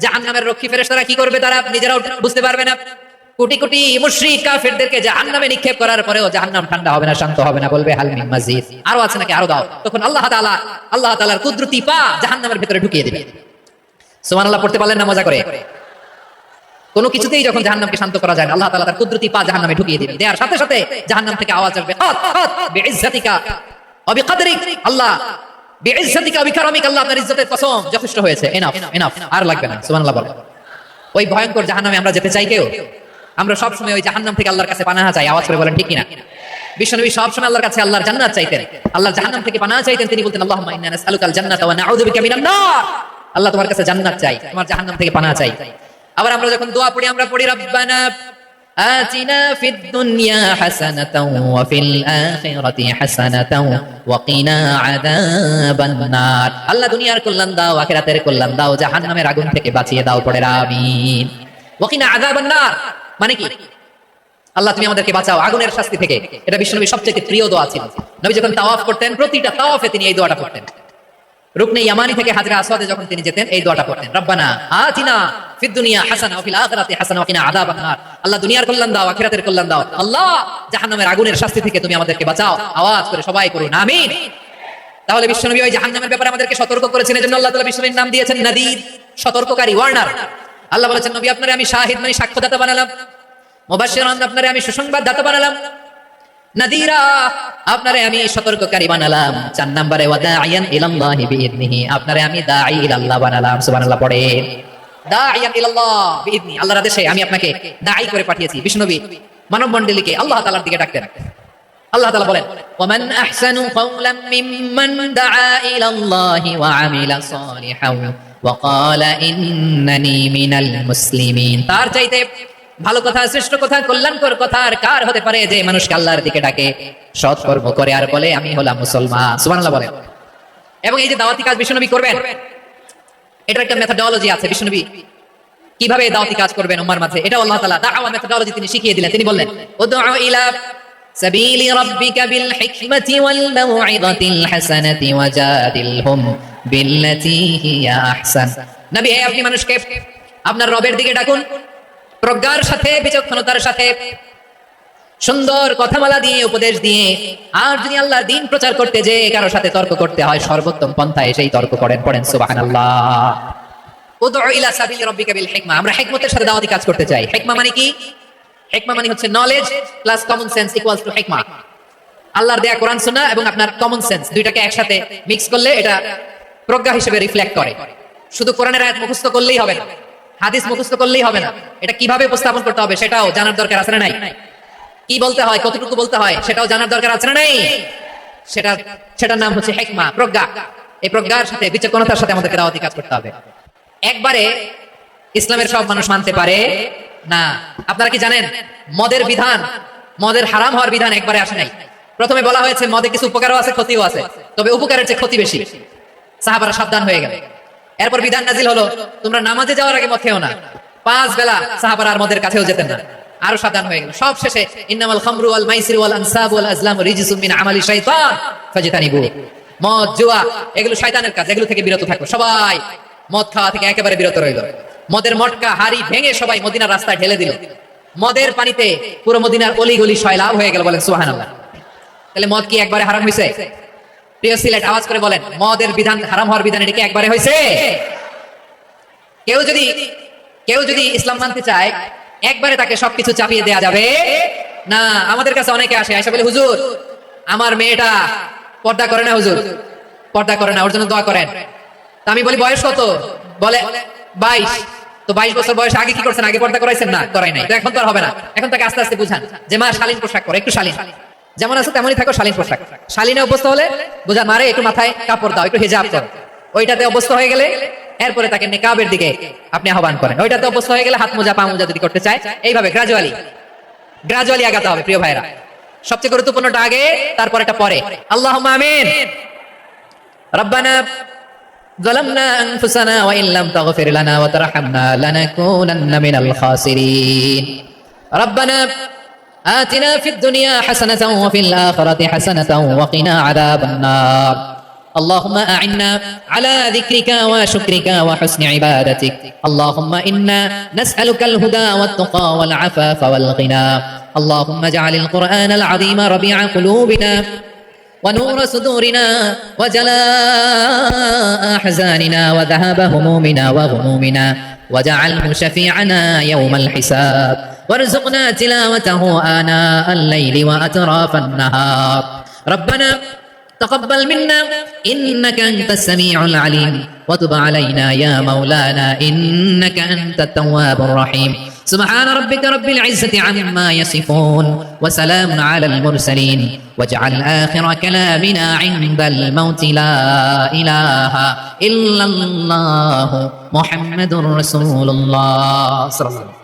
জাহান্নামের রক্ষী ফেরেশতারা কি করবে তারা নিজেরাও বুঝতে পারবে না। কোটি কোটি মুশরিক কাফেরদেরকে জাহান্নামে নিক্ষেপ করার পরেও জাহান্নাম ঠান্ডা হবে না, শান্ত হবে না, বলবে হাল মিন মাজিদ, আরো আছে নাকি, আরো দাও। তখন আল্লাহ তাআলার কুদরতি পা জাহান্নামের ভিতরে ঢুকিয়ে দিবে। সুবহানাল্লাহ পড়তে পারলেন না মজা করে? কোনো কিছুতেই যখন জাহান্নামকে শান্ত করা যায় না, আল্লাহ তাআলা তার কুদরতি পা জাহান্নামে ঢুকিয়ে দিবেন। দেওয়ার সাথে সাথে জাহান্নাম থেকে আওয়াজ আসবে, হাত হাত বিইজ্জাতিকা ওয়া বিকদরিক, আল্লাহ বিইজ্জাতিকা ওয়া বিকারামিক, আল্লাহ আপনার ইজ্জতের কসম, যথেষ্ট হয়েছে, এনাফ এনাফ, আর লাগবে না। সুবহানাল্লাহ বলেন। ওই ভয়ঙ্কর জাহান্নামে আমরা যেতে চাই কেউ? আমরা সব সময় ওই জাহান্নাম থেকে আল্লাহর কাছে পানাহা চাই। আওয়াজ করে বলেন ঠিক কিনা? বিশ্বনবী সব সময় আল্লাহর কাছে আল্লাহর জান্নাত চাইতেন, আল্লাহর জাহান্নাম থেকে পানাহা চাইতেন। তিনি বলতেন, আল্লাহুম্মা ইন্না নাসআলুকাল জান্নাতা ওয়া নাউযু বিকা মিনান নার, আল্লাহ তোমার কাছে জান্নাত চাই, তোমার জাহান্নাম থেকে পানাহা চাই। আবার আমরা যখন দোয়া পড়ি, আমরা পড়ি রব্বানা আতিনা ফিদ দুনিয়া হাসানাতাও ওয়া ফিল আখিরাতি হাসানাতাও ওয়া কিনা আযাবান নার, আল্লাহ দুনিয়ার কল্যাণ দাও, আখিরাতের কল্যাণ দাও, জাহান্নামের আগুন থেকে বাঁচিয়ে দাও। পড়ে আমিন। ওয়া কিনা আযাবান নার মানে কি? আল্লাহ তুমি আমাদেরকে বাঁচাও আগুনের শাস্তি থেকে। এটা বিশ্বনবীর সবচেয়ে প্রিয় দোয়া ছিল। নবী যখন তাওয়াফ করতেন, প্রতিটা তাওয়াফে তিনি এই দোয়াটা পড়তেন। রুকনে ইয়ামানি থেকে হাজরা আসওয়াদে যখন তিনি যেতেন, এই দোয়াটা পড়তেন, রব্বানা আতিনা ফিদ দুনিয়া হাসানা ওয়া ফিল আখিরাতি হাসানা ওয়া কিনা আযাবান নার, আল্লাহ দুনিয়ার কল্যাণ দাও, আখিরাতের কল্যাণ দাও, আল্লাহ জাহান্নামের আগুনের শাস্তি থেকে তুমি আমাদেরকে বাঁচাও। আওয়াজ করে সবাই করুন আমিন। তাহলে বিশ্বনবী ওই জাহান্নামের ব্যাপারে আমাদেরকে সতর্ক করেছেন, এজন্য আল্লাহ তাআলা বিশ্বনবীর নাম দিয়েছেন নাদির, সতর্ককারী, ওয়ার্নার। আল্লাহ বলেছেন, নবী আপনারে আমি শাহিদ মানে সাক্ষ্যদাতা বানালাম, মুবাশশিরান আপনারে আমি সুসংবাদদাতা বানালাম, নাদিরা আপনারে আমি সতর্ককারী বানালাম। 4 নম্বরে ওয়াদাইয়ান ইলাল্লাহি বিইذনিহি, আপনারে আমি দাঈ ইলাল্লাহ বানালাম। সুবহানাল্লাহ পড়ে, দাঈয়ান ইলাল্লাহ বিইذনি, আল্লাহর আদেশে আমি আপনাকে দাঈ করে পাঠিয়েছি। বিশ্বনবী মানব মণ্ডলীকে আল্লাহ তাআলার দিকে ডাকতেন। আল্লাহ তাআলা বলেন, ওয়ামান আহসানু কাওলাম মিম্মান দাআ ইলাল্লাহি ওয়া আমিলা সালিহান ওয়া ক্বালা ইন্নানি মিনাল মুসলিমিন, তার চাইতে ভালো কথা, শ্রেষ্ঠ কথা, কল্যাণকর কথা আর কার হতে পারে যে মানুষকে আল্লাহর দিকে ডাকে, সৎ কর্ম করে আর বলে আমি হলাম মুসলমান। সুবহানাল্লাহ বলেন। এবং এই যে দাওয়াতি কাজ বিশ্বনবী করবেন, এটার একটা মেথডোলজি আছে। বিশ্বনবী কিভাবে দাওয়াতি কাজ করবেন উম্মার মাঝে, এটা আল্লাহ তাআলা দাওয়া মেথডোলজি তিনি শিখিয়ে দিলেন। তিনি বললেন, উদউ ইলা সাবিলি রাব্বিকা বিল হিকমাতি ওয়াল মাউইযাতিল হাসানাতি ওয়াজাদিলহুম বিল্লাতী হিয়া আহসান। নবী, আপনি মানুষকে আপনার রবের দিকে ডাকুন, প্রজ্ঞার সাথে, বিচক্ষণতার সাথে, সুন্দর কথামালা দিয়ে, উপদেশ দিয়ে। আর যদি আল্লাহর দ্বীন প্রচার করতে যে কারো সাথে তর্ক করতে হয়, সর্বোত্তম পন্থায় সেই তর্ক করেন। পড়েন সুবহানাল্লাহ। উদউ ইলা সাবিলি রাব্বিকা বিল হিকমা, আমরা হিকমতের সাথে দাওয়াতি কাজ করতে চাই। হিকমা মানে কি? হিকমা মানে হচ্ছে knowledge plus common sense equals to হিকমা। আল্লাহর দেয়া কোরআন সুন্নাহ এবং আপনার কমন সেন্স, দুইটাকে একসাথে মিক্স করলে এটা প্রজ্ঞা হিসেবে রিফ্লেক্ট করে। শুধু কোরআনের আয়াত মুখস্থ করলেই হবে না, হাদিস মুখস্থ করলেই হবে না, এটা কিভাবে উপস্থাপন করতে হবে সেটাও জানার দরকার আছে না নাই? কি বলতে হয়, কতটুকু বলতে হয় সেটাও জানার দরকার আছে না নাই? সেটার নাম হচ্ছে হিকমা, প্রজ্ঞা। এই প্রজ্ঞার সাথে, বিচক্ষণতার সাথে আমাদেরকে দাওয়াতি কাজ করতে হবে। একবারে ইসলামের সব মানুষ মানতে পারে না। আপনারা কি জানেন মদের বিধান, মদের হারাম হওয়ার বিধান একবারে আসে নাই। প্রথমে বলা হয়েছে মদে কিছু উপকারও আছে, ক্ষতিও আছে, তবে উপকারের চেয়ে ক্ষতি বেশি। সাহাবারা সাবধান হয়ে গেল। এরপর বিধান নাজিল হলো, তোমরা নামাজে যাওয়ার আগে মদ খেও না। 5 বেলা সাহাবারা আর মদের কাছেও যেতেন না, আরো সাবধান হয়ে গেল। সব শেষে ইন্নামাল খামরু ওয়াল মাইসিরু ওয়াল আনসাবু ওয়াল আজলামু রিজসুম মিন আমালি শাইতান ফাজতানিবু, মদ, জুয়া এগুলো শয়তানের কাজ, এগুলো থেকে বিরত থাকো। সবাই মদ খাওয়া থেকে একেবারে বিরত রইল। মদের মটকা, হাড়ি ভেঙে সবাই মদিনার রাস্তায় ঢেলে দিল। মদের পানিতে পুরো মদিনার অলিগলি সয়লাব হয়ে গেল। বলেন সুবহানাল্লাহ। তাহলে মদ কি একবারে হারাম হয়েছে? প্রিয় সিলেট, আওয়াজ করে বলেন, মদের বিধান, হারাম হওয়ার বিধান এটা কি একবারে হয়েছে? কেউ যদি ইসলাম মানতে চায়, একবারে তাকে সবকিছু চাপিয়ে দেয়া যাবে না। আমাদের কাছে অনেকে আসে, আয়সা বলে, হুজুর আমার মেয়েটা পর্দা করে না, হুজুর পর্দা করে না, ওর জন্য দোয়া করেন। তা আমি বলি বয়স কত? বলে 22। তো 22 বছর বয়স আগে কি করছেন? আগে পর্দা করাইছেন না? করাই নাই। তো এখন তো আর হবে না। এখন তাকে আস্তে আস্তে বুঝান যে মা শালীন পোশাক পরো, একটু শালীন, যেমন আছে তেমনই থাকো, শালীন পোশাক। শালীনে অভ্যস্ত হলে বুঝান, মারে একটু মাথায় কাপড় দাও, একটু হিজাব করো। ওইটাতে অভ্যস্ত হয়ে গেলে এরপরে তাকে নিকাবের দিকে আপনি আহ্বান করেন। ওইটাতে অভ্যস্ত হয়ে গেলে হাত মোজা, পা মোজা যদি করতে চায়, এইভাবে গ্রাজুয়ালি আগাতে হবে। প্রিয় ভাইরা, সবচেয়ে গুরুত্বপূর্ণটা আগে, তারপরেটা পরে। আল্লাহুম্মা আমিন। রব্বানা ظلمنا أنفسنا وإن لم تغفر لنا وترحمنا لنكونن من الخاسرين ربنا آتنا في الدنيا حسنة وفي الآخرة حسنة وقنا عذاب النار اللهم أعنا على ذكرك وشكرك وحسن عبادتك اللهم إنا نسألك الهدى والتقى والعفاف والغنى اللهم اجعل القرآن العظيم ربيع قلوبنا ونور صدورنا وجلاء أحزاننا وذهاب همومنا وغمومنا واجعله شفيعنا يوم الحساب وارزقنا تلاوته آناء الليل وأطراف النهار ربنا تقبل منا إنك أنت السميع العليم وتب علينا يا مولانا إنك أنت التواب الرحيم سبحان ربك رب العزة عما يصفون وسلام على المرسلين واجعل آخر كلامنا عند الموت لا إله إلا الله محمد رسول الله صلى الله عليه وسلم